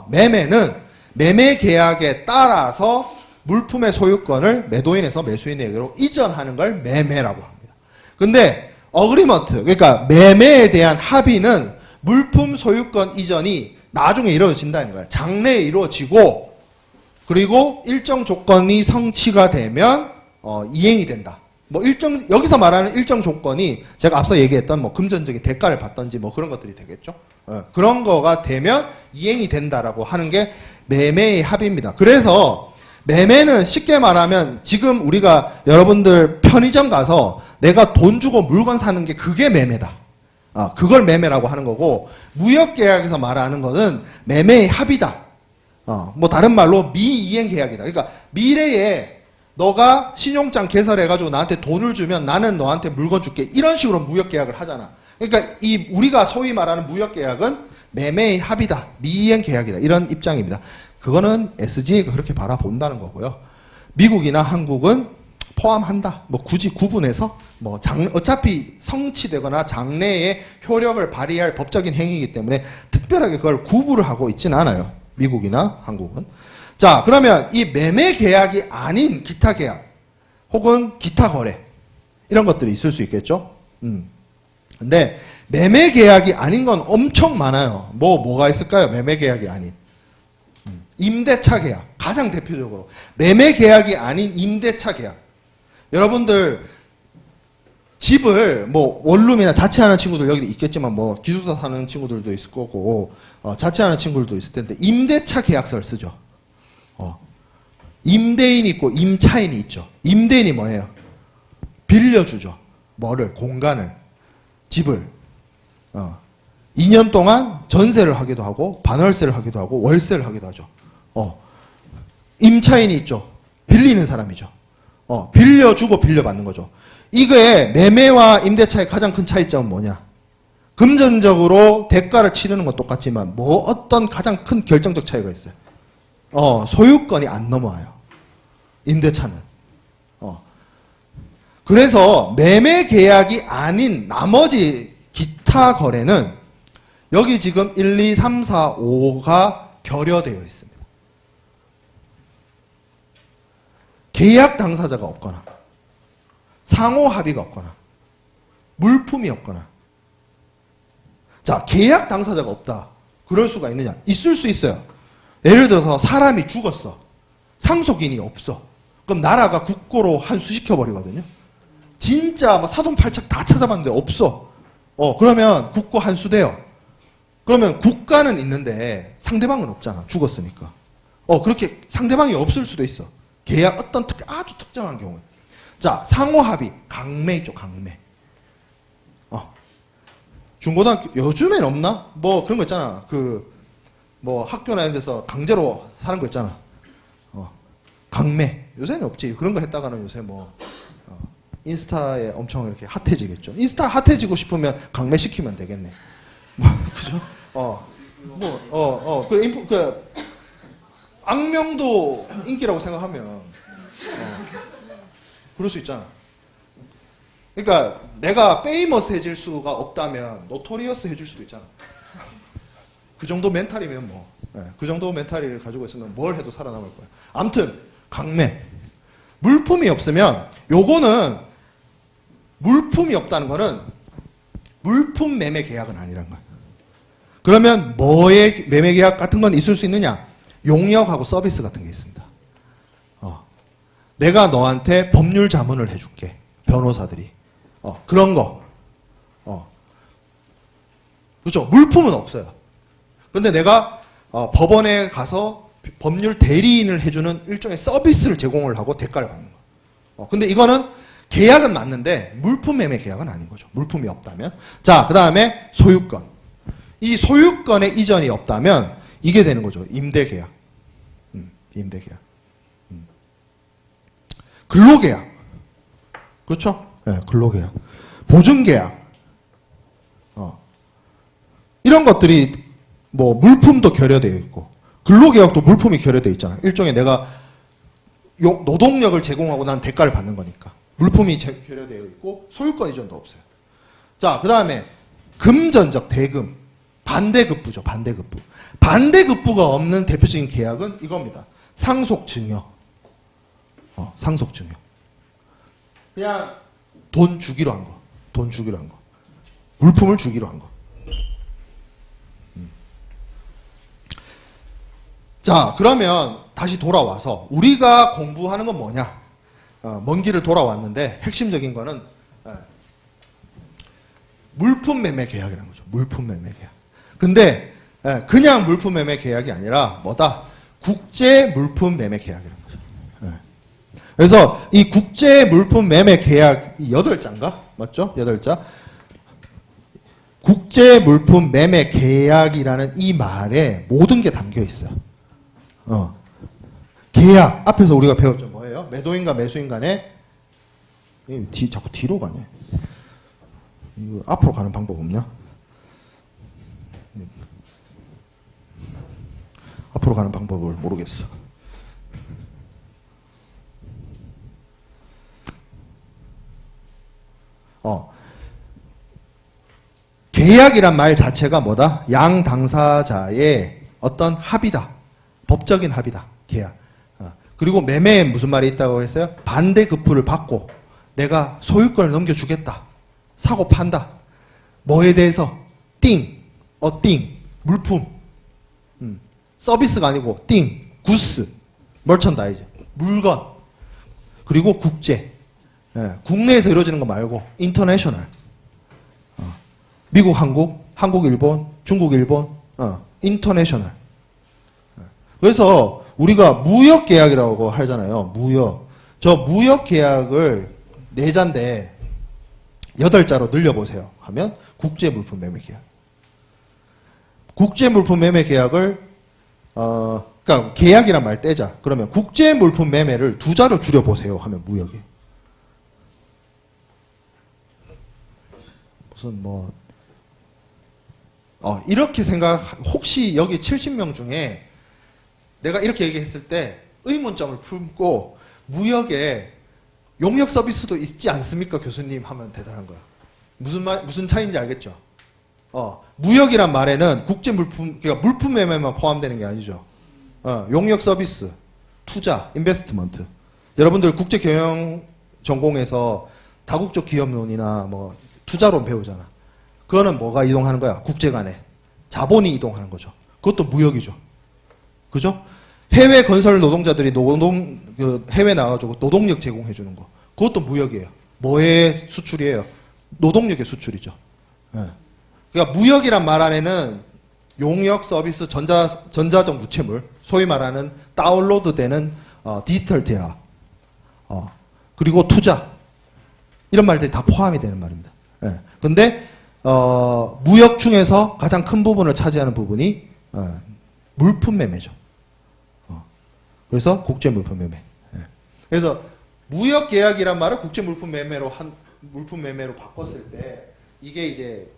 매매는 매매 계약에 따라서 물품의 소유권을 매도인에서 매수인에게로 이전하는 걸 매매라고 합니다. 근데 어그리먼트, 그러니까 매매에 대한 합의는 물품 소유권 이전이 나중에 이루어진다는 거예요. 장래에 이루어지고 그리고 일정 조건이 성취가 되면 이행이 된다. 여기서 말하는 일정 조건이 제가 앞서 얘기했던 금전적인 대가를 받던지 그런 것들이 되겠죠. 그런 거가 되면 이행이 된다라고 하는 게 매매의 합의입니다. 그래서 매매는 쉽게 말하면 지금 우리가 여러분들 편의점 가서 내가 돈 주고 물건 사는 게 그게 매매다. 그걸 매매라고 하는 거고 무역계약에서 말하는 거는 매매의 합의다. 다른 말로 미이행 계약이다. 그러니까 미래에 너가 신용장 개설해가지고 나한테 돈을 주면 나는 너한테 물건 줄게. 이런 식으로 무역계약을 하잖아. 그러니까 우리가 소위 말하는 무역계약은 매매의 합의다. 미이행 계약이다. 이런 입장입니다. 그거는 SGA가 그렇게 바라본다는 거고요. 미국이나 한국은 포함한다. 굳이 구분해서 어차피 성취되거나 장래에 효력을 발휘할 법적인 행위이기 때문에 특별하게 그걸 구분을 하고 있지는 않아요. 미국이나 한국은. 자, 그러면 이 매매 계약이 아닌 기타 계약 혹은 기타 거래 이런 것들이 있을 수 있겠죠. 근데 매매 계약이 아닌 건 엄청 많아요. 뭐가 있을까요? 매매 계약이 아닌. 임대차 계약. 가장 대표적으로. 매매 계약이 아닌 임대차 계약. 여러분들 집을 원룸이나 자취하는 친구들 여기 있겠지만 기숙사 사는 친구들도 있을 거고 자취하는 친구들도 있을 텐데 임대차 계약서를 쓰죠. 임대인이 있고 임차인이 있죠. 임대인이 뭐예요? 빌려주죠. 공간을, 집을. 2년 동안 전세를 하기도 하고 반월세를 하기도 하고 월세를 하기도 하죠. 임차인이 있죠. 빌리는 사람이죠. 빌려주고 빌려받는 거죠. 이게 매매와 임대차의 가장 큰 차이점은 뭐냐? 금전적으로 대가를 치르는 건 똑같지만 어떤 가장 큰 결정적 차이가 있어요. 소유권이 안 넘어와요. 임대차는. 그래서 매매 계약이 아닌 나머지 기타 거래는 여기 지금 1, 2, 3, 4, 5가 결여되어 있습니다. 계약 당사자가 없거나 상호 합의가 없거나 물품이 없거나. 자, 계약 당사자가 없다. 그럴 수가 있느냐? 있을 수 있어요. 예를 들어서 사람이 죽었어. 상속인이 없어. 그럼 나라가 국고로 한수시켜버리거든요. 진짜 사돈팔척 다 찾아봤는데 없어. 그러면 국고 한수돼요. 그러면 국가는 있는데 상대방은 없잖아. 죽었으니까. 그렇게 상대방이 없을 수도 있어. 계약 아주 특정한 경우에. 자, 상호 합의. 강매 있죠, 강매. 중고등학교 요즘엔 없나? 뭐 그런 거 있잖아. 뭐 학교나 이런 데서 강제로 사는 거 있잖아. 강매. 요새는 없지. 그런 거 했다가는 요새 뭐 인스타에 엄청 이렇게 핫해지겠죠. 인스타 핫해지고 싶으면 강매 시키면 되겠네. 뭐 그죠? 그 악명도 인기라고 생각하면 그럴 수 있잖아. 그러니까 내가 페이머스해질 수가 없다면 노토리어스 해줄 수도 있잖아. 그 정도 멘탈이면 뭐, 그 정도 멘탈을 가지고 있으면 뭘 해도 살아남을 거야. 아무튼 강매. 물품이 없으면 요거는 물품이 없다는 거는 물품 매매 계약은 아니란 거야. 그러면 뭐의 매매 계약 같은 건 있을 수 있느냐? 용역하고 서비스 같은 게 있습니다. 내가 너한테 법률 자문을 해줄게. 변호사들이. 그런 거. 그렇죠. 물품은 없어요. 근데 내가 법원에 가서 법률 대리인을 해주는 일종의 서비스를 제공을 하고 대가를 받는 거. 근데 이거는 계약은 맞는데 물품 매매 계약은 아닌 거죠. 물품이 없다면. 자, 그 다음에 소유권. 이 소유권의 이전이 없다면 이게 되는 거죠. 임대계약. 임대계약. 근로계약. 그렇죠? 네, 근로계약. 보증계약. 이런 것들이 뭐 물품도 결여되어 있고 근로계약도 물품이 결여되어 있잖아요. 일종의 내가 노동력을 제공하고 난 대가를 받는 거니까. 물품이 결여되어 있고 소유권 이전도 없어요. 자, 그 다음에 금전적 대금. 반대급부죠. 반대급부. 반대급부가 없는 대표적인 계약은 이겁니다. 상속증여. 상속증여. 그냥 돈 주기로 한 거. 돈 주기로 한 거. 물품을 주기로 한 거. 자, 그러면 다시 돌아와서 우리가 공부하는 건 뭐냐? 먼 길을 돌아왔는데 핵심적인 거는 물품 매매 계약이라는 거죠. 물품 매매 계약. 근데 그냥 물품 매매 계약이 아니라 뭐다? 국제 물품 매매 계약이라는 거죠. 그래서 이 국제 물품 매매 계약 8자인가? 맞죠? 8자. 국제 물품 매매 계약이라는 이 말에 모든 게 담겨 있어요. 계약. 앞에서 우리가 배웠죠. 뭐예요? 매도인과 매수인 간에 자꾸 뒤로 가네. 이거 앞으로 가는 방법 없냐? 앞으로 가는 방법을 모르겠어. 계약이란 말 자체가 뭐다? 양 당사자의 어떤 합의다. 법적인 합의다. 계약. 그리고 매매에 무슨 말이 있다고 했어요? 반대급부를 받고 내가 소유권을 넘겨주겠다. 사고 판다. 뭐에 대해서? 띵. 띵. 물품. 서비스가 아니고 띵. 구스. 멀천다이즈. 물건. 그리고 국제. 국내에서 이루어지는 거 말고 인터내셔널. 미국, 한국, 일본, 중국, 일본, 인터내셔널. 그래서 우리가 무역계약이라고 하잖아요. 무역. 저 무역계약을 4자인데 8자로 늘려보세요. 하면 국제물품매매계약. 국제물품매매계약을 그러니까 계약이란 말 떼자. 그러면 국제물품매매를 2자로 줄여보세요. 하면 무역이. 무슨 뭐 이렇게 혹시 여기 70명 중에 내가 이렇게 얘기했을 때 의문점을 품고 무역에 용역 서비스도 있지 않습니까, 교수님? 하면 대단한 거야. 무슨 차이인지 알겠죠? 무역이란 말에는 국제 물품, 그러니까 물품 매매만 포함되는 게 아니죠. 용역 서비스, 투자, 인베스트먼트. 여러분들 국제 경영 전공에서 다국적 기업론이나 뭐 투자론 배우잖아. 그거는 뭐가 이동하는 거야? 국제 간에. 자본이 이동하는 거죠. 그것도 무역이죠. 그죠? 해외 건설 노동자들이 해외 나가가지고 노동력 제공해 주는 거. 그것도 무역이에요. 뭐의 수출이에요? 노동력의 수출이죠. 그러니까 무역이란 말 안에는 용역 서비스, 전자적 무체물, 소위 말하는 다운로드 되는 디지털 대화, 그리고 투자, 이런 말들이 다 포함이 되는 말입니다. 근데 무역 중에서 가장 큰 부분을 차지하는 부분이 물품 매매죠. 그래서 국제 물품 매매. 예. 그래서 무역 계약이란 말을 국제 물품 매매로 물품 매매로 바꿨을 때 이게 이제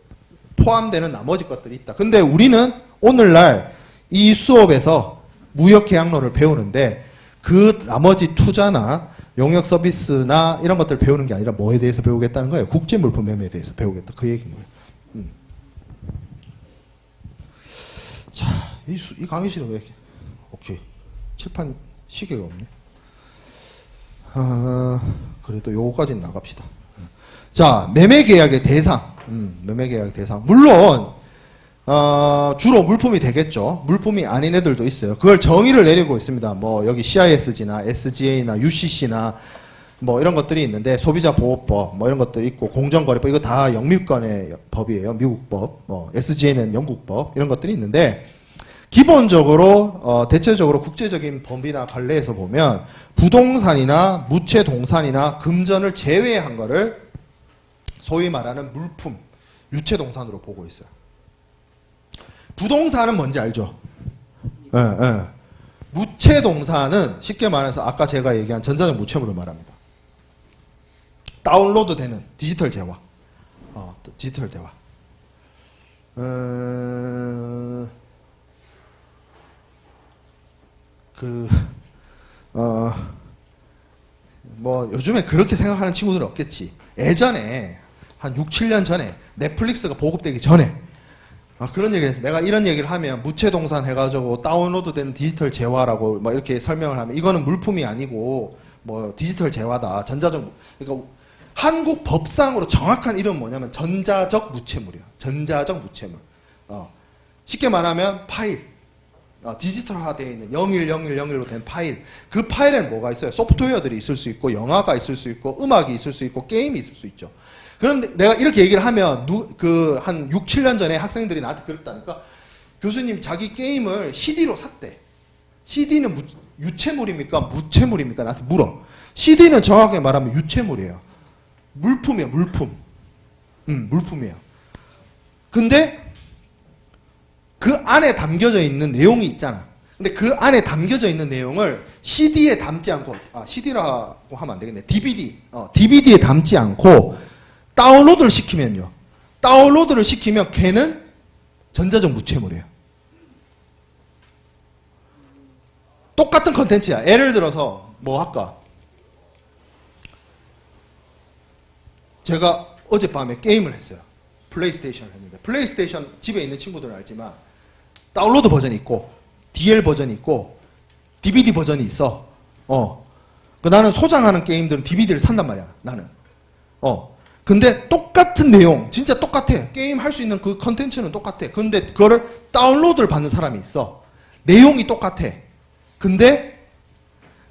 포함되는 나머지 것들이 있다. 근데 우리는 오늘날 이 수업에서 무역 계약론을 배우는데 그 나머지 투자나 용역 서비스나 이런 것들을 배우는 게 아니라 뭐에 대해서 배우겠다는 거예요? 국제 물품 매매에 대해서 배우겠다. 그 얘기인 거예요. 자, 이 강의실은 왜 이렇게, 오케이. 칠판 시계가 없네. 그래도 요거까지는 나갑시다. 자, 매매 계약의 대상. 매매 계약의 대상. 물론, 주로 물품이 되겠죠. 물품이 아닌 애들도 있어요. 그걸 정의를 내리고 있습니다. 뭐, 여기 CISG나 SGA나 UCC나 뭐 이런 것들이 있는데, 소비자 보호법, 뭐 이런 것들이 있고, 공정거래법, 이거 다 영미권의 법이에요. 미국법. 뭐, SGA는 영국법, 이런 것들이 있는데, 기본적으로, 대체적으로 국제적인 범위나 관례에서 보면, 부동산이나 무채동산이나 금전을 제외한 거를 소위 말하는 물품, 유채동산으로 보고 있어요. 부동산은 뭔지 알죠? 예, 예. 무채동산은 쉽게 말해서 아까 제가 얘기한 전자적 무채물을 말합니다. 다운로드 되는 디지털 재화. 디지털 대화. 뭐 요즘에 그렇게 생각하는 친구들은 없겠지. 예전에 한 6, 7년 전에 넷플릭스가 보급되기 전에 그런 얘기를 했어. 내가 이런 얘기를 하면 무채동산 해가지고 다운로드된 디지털 재화라고 막 이렇게 설명을 하면 이거는 물품이 아니고 뭐 디지털 재화다. 전자적, 그러니까 한국 법상으로 정확한 이름은 뭐냐면 전자적 무채물이에요. 전자적 무채물. 쉽게 말하면 파일. 디지털화되어 있는 010101로 된 파일. 그 파일에는 뭐가 있어요? 소프트웨어들이 있을 수 있고 영화가 있을 수 있고 음악이 있을 수 있고 게임이 있을 수 있죠. 그런데 내가 이렇게 얘기를 하면 한 6, 7년 전에 학생들이 나한테 그랬다니까 교수님 자기 게임을 CD로 샀대. CD는 유채물입니까? 무채물입니까? 나한테 물어. CD는 정확하게 말하면 유채물이에요. 물품이에요. 물품. 물품이에요. 근데 그 안에 담겨져 있는 내용이 있잖아. 근데 그 안에 담겨져 있는 내용을 CD에 담지 않고, CD라고 하면 안 되겠네. DVD에 담지 않고 다운로드를 시키면요. 다운로드를 시키면 걔는 전자적 무채물이에요. 똑같은 컨텐츠야. 예를 들어서 뭐 할까? 제가 어젯밤에 게임을 했어요. 플레이스테이션을 했는데 플레이스테이션 집에 있는 친구들은 알지만 다운로드 버전이 있고 DL 버전이 있고 DVD 버전이 있어. 나는 소장하는 게임들은 DVD를 산단 말이야. 나는. 근데 똑같은 내용, 진짜 똑같아. 게임 할 수 있는 그 컨텐츠는 똑같아. 근데 그거를 다운로드를 받는 사람이 있어. 내용이 똑같아. 근데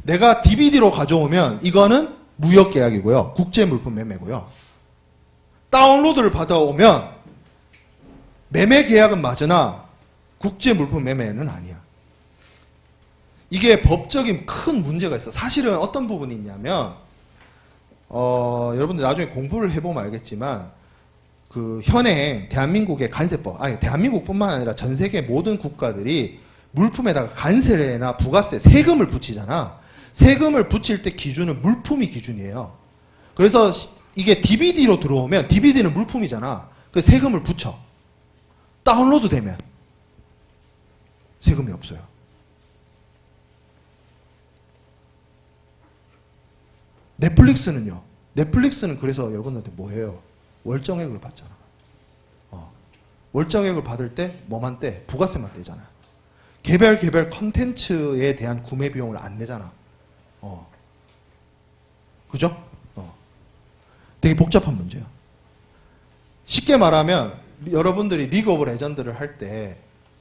내가 DVD로 가져오면 이거는 무역 계약이고요. 국제 물품 매매고요. 다운로드를 받아오면 매매 계약은 맞으나 국제 물품 매매는 아니야. 이게 법적인 큰 문제가 있어. 사실은 어떤 부분이 있냐면 여러분들 나중에 공부를 해보면 알겠지만 그 현행 대한민국의 관세법, 대한민국뿐만 아니라 전 세계 모든 국가들이 물품에다가 관세나 부가세, 세금을 붙이잖아. 세금을 붙일 때 기준은 물품이 기준이에요. 그래서 이게 DVD로 들어오면 DVD는 물품이잖아. 그래서 세금을 붙여. 다운로드 되면 세금이 없어요. 넷플릭스는요. 넷플릭스는 그래서 여러분한테 뭐 해요? 월정액을 받잖아. 월정액을 받을 때 뭐만 떼? 부가세만 떼잖아. 개별 컨텐츠에 대한 구매 비용을 안 내잖아. 그죠? 되게 복잡한 문제야. 쉽게 말하면 여러분들이 리그 오브 레전드를 할 때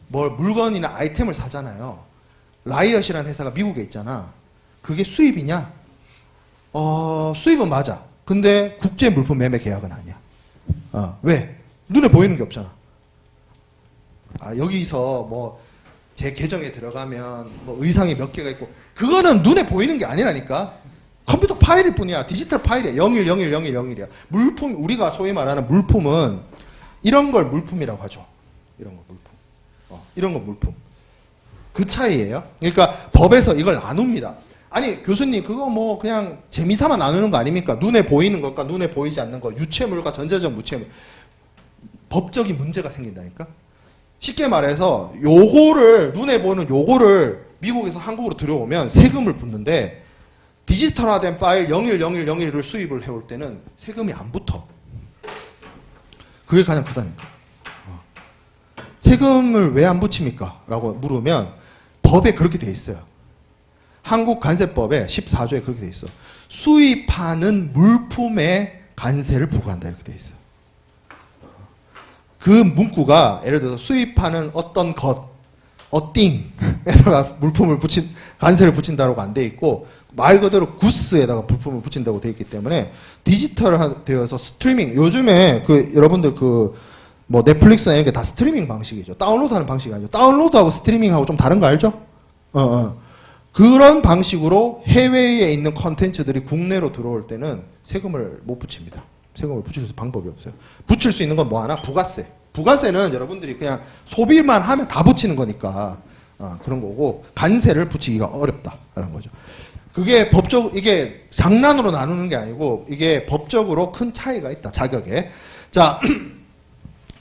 뭘 물건이나 아이템을 사잖아요. 라이엇이라는 회사가 미국에 있잖아. 그게 수입이냐? 수입은 맞아. 근데 국제 물품 매매 계약은 아니야. 왜? 눈에 보이는 게 없잖아. 여기서 뭐 제 계정에 들어가면 뭐 의상이 몇 개가 있고 그거는 눈에 보이는 게 아니라니까. 컴퓨터 파일일 뿐이야. 디지털 파일이야. 01010101이야. 물품, 우리가 소위 말하는 물품은 이런 걸 물품이라고 하죠. 이런 거 물품. 이런 거 물품. 그 차이예요. 그러니까 법에서 이걸 나눕니다. 아니 교수님 그거 뭐 그냥 재미삼아 나누는 거 아닙니까? 눈에 보이는 것과 눈에 보이지 않는 것, 유체물과 전자적 무체물. 법적인 문제가 생긴다니까. 쉽게 말해서 요거를 눈에 보이는 요거를 미국에서 한국으로 들여오면 세금을 붙는데 디지털화된 파일 010101을 수입을 해올 때는 세금이 안 붙어. 그게 가장 크다니까. 세금을 왜 안 붙입니까? 라고 물으면 법에 그렇게 돼 있어요. 한국 관세법에 14조에 그렇게 돼 있어. 수입하는 물품에 관세를 부과한다 이렇게 돼 있어요. 그 문구가 예를 들어서 수입하는 어떤 것, 어띵에다가 물품을 관세를 붙인다고 안 돼 있고 말 그대로 구스에다가 물품을 붙인다고 돼 있기 때문에 디지털화되어서 스트리밍 요즘에 그 여러분들 뭐 넷플릭스나 이런 게 다 스트리밍 방식이죠. 다운로드하는 방식이 아니죠. 다운로드하고 스트리밍하고 좀 다른 거 알죠? 그런 방식으로 해외에 있는 컨텐츠들이 국내로 들어올 때는 세금을 못 붙입니다. 세금을 붙일 수 방법이 없어요. 붙일 수 있는 건 뭐 하나? 부가세. 부가세는 여러분들이 그냥 소비만 하면 다 붙이는 거니까 그런 거고 관세를 붙이기가 어렵다라는 거죠. 그게 이게 장난으로 나누는 게 아니고 이게 법적으로 큰 차이가 있다. 자격에. 자,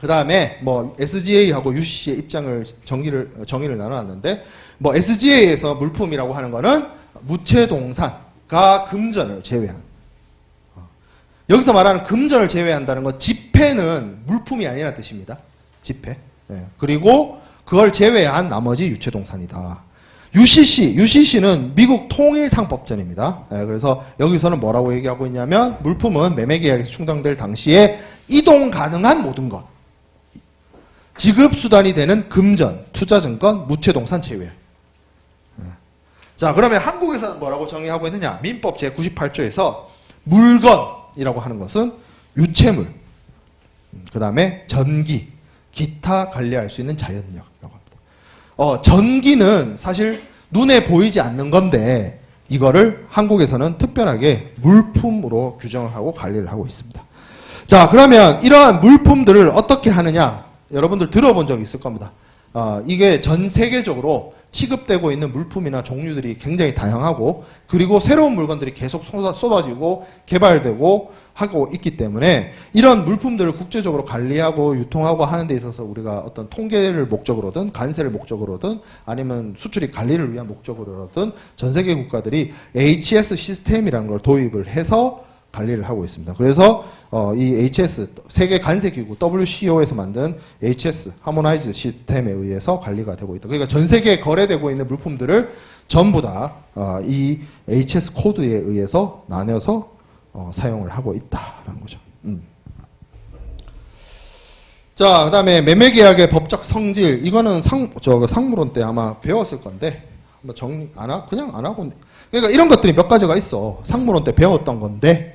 그 다음에 뭐 SGA하고 UCC의 입장을 정의를 나눠놨는데 뭐 SGA에서 물품이라고 하는 거는 무체동산과 금전을 제외한 여기서 말하는 금전을 제외한다는 건 지폐는 물품이 아니라는 뜻입니다. 지폐. 네. 그리고 그걸 제외한 나머지 유체동산이다. UCC는 미국 통일상법전입니다. 네. 그래서 여기서는 뭐라고 얘기하고 있냐면 물품은 매매계약에서 충당될 당시에 이동 가능한 모든 것. 지급수단이 되는 금전, 투자증권, 무체동산 제외. 자, 그러면 한국에서는 뭐라고 정의하고 있느냐? 민법 제98조에서 물건이라고 하는 것은 유체물, 그 다음에 전기, 기타 관리할 수 있는 자연력이라고 합니다. 전기는 사실 눈에 보이지 않는 건데 이거를 한국에서는 특별하게 물품으로 규정을 하고 관리를 하고 있습니다. 자, 그러면 이러한 물품들을 어떻게 하느냐? 여러분들 들어본 적 있을 겁니다. 이게 전 세계적으로 취급되고 있는 물품이나 종류들이 굉장히 다양하고 그리고 새로운 물건들이 계속 쏟아지고 개발되고 하고 있기 때문에 이런 물품들을 국제적으로 관리하고 유통하고 하는 데 있어서 우리가 어떤 통계를 목적으로든 관세를 목적으로든 아니면 수출입 관리를 위한 목적으로든 전 세계 국가들이 HS 시스템이라는 걸 도입을 해서 관리를 하고 있습니다. 그래서 이 HS 세계 관세기구 WCO에서 만든 HS 하모나이즈 시스템에 의해서 관리가 되고 있다. 그러니까 전 세계에 거래되고 있는 물품들을 전부 다 이 HS 코드에 의해서 나눠서 사용을 하고 있다라는 거죠. 자, 그다음에 매매계약의 법적 성질 이거는 상무론 때 아마 배웠을 건데 한번 정리 그냥 안 하고 그러니까 이런 것들이 몇 가지가 있어. 상무론 때 배웠던 건데.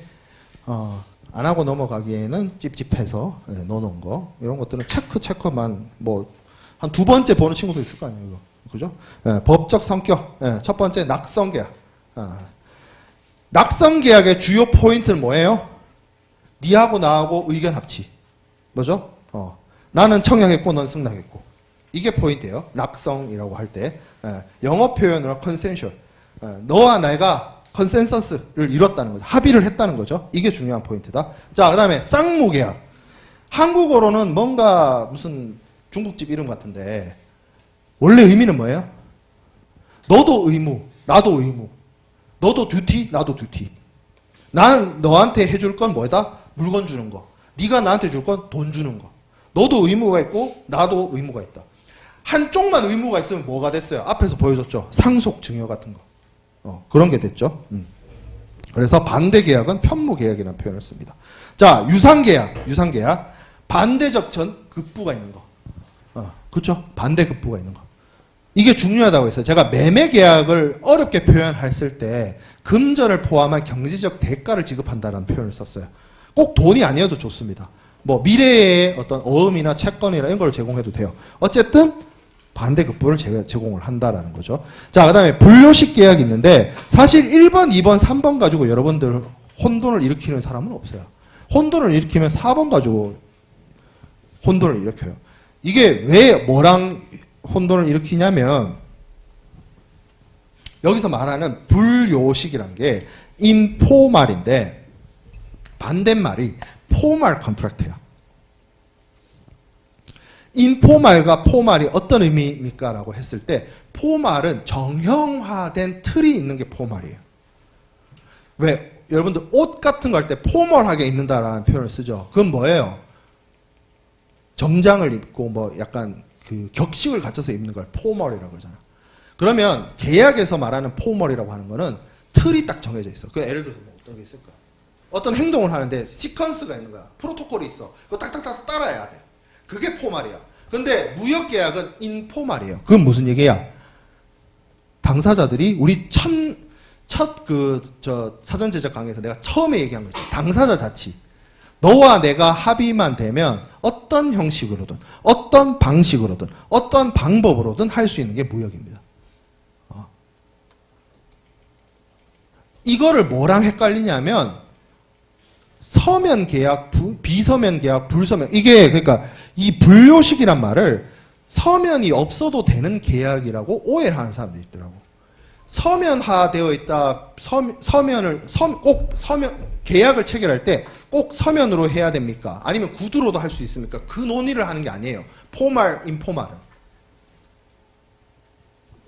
안 하고 넘어가기에는 찝찝해서 넣어놓은 거 이런 것들은 체크만 뭐 한 두 번째 보는 친구도 있을 거 아니에요, 이거. 그죠? 법적 성격. 첫 번째 낙성계약. 낙성계약의 주요 포인트는 뭐예요? 니하고 나하고 의견 합치. 뭐죠? 나는 청약했고 넌 승낙했고. 이게 포인트예요. 낙성이라고 할 때. 영어 표현으로 컨센셜. 너와 내가 컨센서스를 이뤘다는 거죠. 합의를 했다는 거죠. 이게 중요한 포인트다. 자, 그 다음에 쌍무계약. 한국어로는 뭔가 무슨 중국집 이름 같은데 원래 의미는 뭐예요? 너도 의무, 나도 의무. 너도 듀티, 나도 듀티. 나는 너한테 해줄 건 뭐다? 물건 주는 거. 네가 나한테 줄 건 돈 주는 거. 너도 의무가 있고 나도 의무가 있다. 한쪽만 의무가 있으면 뭐가 됐어요? 앞에서 보여줬죠. 상속 증여 같은 거. 그런 게 됐죠. 그래서 반대계약은 편무계약이라는 표현을 씁니다. 자, 유상계약. 반대적 급부가 있는 거. 그렇죠? 반대급부가 있는 거. 이게 중요하다고 했어요. 제가 매매계약을 어렵게 표현했을 때 금전을 포함한 경제적 대가를 지급한다는 표현을 썼어요. 꼭 돈이 아니어도 좋습니다. 뭐 미래의 어떤 어음이나 채권이나 이런 걸 제공해도 돼요. 어쨌든 반대급부를 제공을 한다라는 거죠. 자, 그 다음에 분료식 계약이 있는데 사실 1번, 2번, 3번 가지고 여러분들 혼돈을 일으키는 사람은 없어요. 혼돈을 일으키면 4번 가지고 혼돈을 일으켜요. 이게 왜 뭐랑 혼돈을 일으키냐면 여기서 말하는 불요식이란 게 인포말인데 반대말이 포말 컨트랙트야. 인포말과 포말이 어떤 의미입니까? 라고 했을 때 포말은 정형화된 틀이 있는 게 포말이에요. 왜? 여러분들 옷 같은 거 할 때 포멀하게 입는다라는 표현을 쓰죠. 그건 뭐예요? 정장을 입고 뭐 약간 그 격식을 갖춰서 입는 걸 포멀이라고 그러잖아. 그러면 계약에서 말하는 포멀이라고 하는 거는 틀이 딱 정해져 있어. 그 예를 들어서 뭐 어떤 게 있을까? 어떤 행동을 하는데 시퀀스가 있는 거야. 프로토콜이 있어. 그거 딱딱딱 따라야 돼. 그게 포말이야. 근데 무역계약은 인포말이에요. 그건 무슨 얘기야? 당사자들이 우리 사전 제작 강의에서 내가 처음에 얘기한 거지. 당사자 자치. 너와 내가 합의만 되면 어떤 형식으로든, 어떤 방식으로든, 어떤 방법으로든 할 수 있는 게 무역입니다. 이거를 뭐랑 헷갈리냐면 서면 계약, 비서면 계약, 불서면 이게 그러니까 이 불요식이란 말을 서면이 없어도 되는 계약이라고 오해를 하는 사람들이 있더라고. 서면화되어 있다. 꼭 서면 계약을 체결할 때 꼭 서면으로 해야 됩니까? 아니면 구두로도 할 수 있습니까? 그 논의를 하는 게 아니에요. 포말, 인포말은.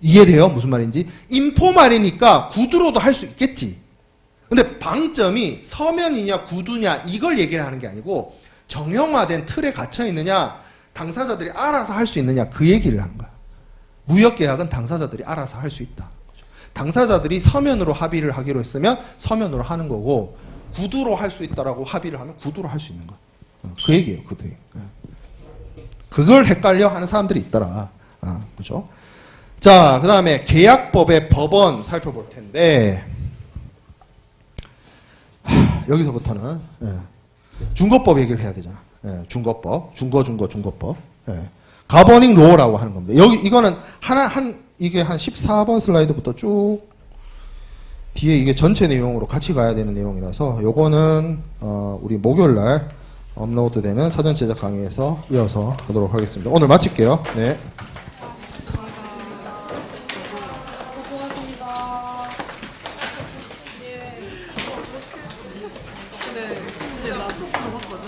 이해돼요? 무슨 말인지? 인포말이니까 구두로도 할 수 있겠지. 근데 방점이 서면이냐 구두냐 이걸 얘기를 하는 게 아니고 정형화된 틀에 갇혀 있느냐 당사자들이 알아서 할 수 있느냐 그 얘기를 하는 거야. 무역계약은 당사자들이 알아서 할 수 있다. 당사자들이 서면으로 합의를 하기로 했으면 서면으로 하는 거고 구두로 할 수 있다라고 합의를 하면 구두로 할 수 있는 거야. 그 얘기예요. 그 얘기. 그걸 헷갈려 하는 사람들이 있더라. 그죠? 자, 그 다음에 계약법의 법원 살펴볼 텐데 여기서부터는 중거법 얘기를 해야 되잖아. 중거법, 중거법. 가버닝 로라고 하는 겁니다. 이거는 이게 한 14번 슬라이드부터 쭉 뒤에 이게 전체 내용으로 같이 가야 되는 내용이라서 요거는 우리 목요일 날 업로드되는 사전 제작 강의에서 이어서 하도록 하겠습니다. 오늘 마칠게요. 네. 네, 진짜 나 수업 들어봤거든.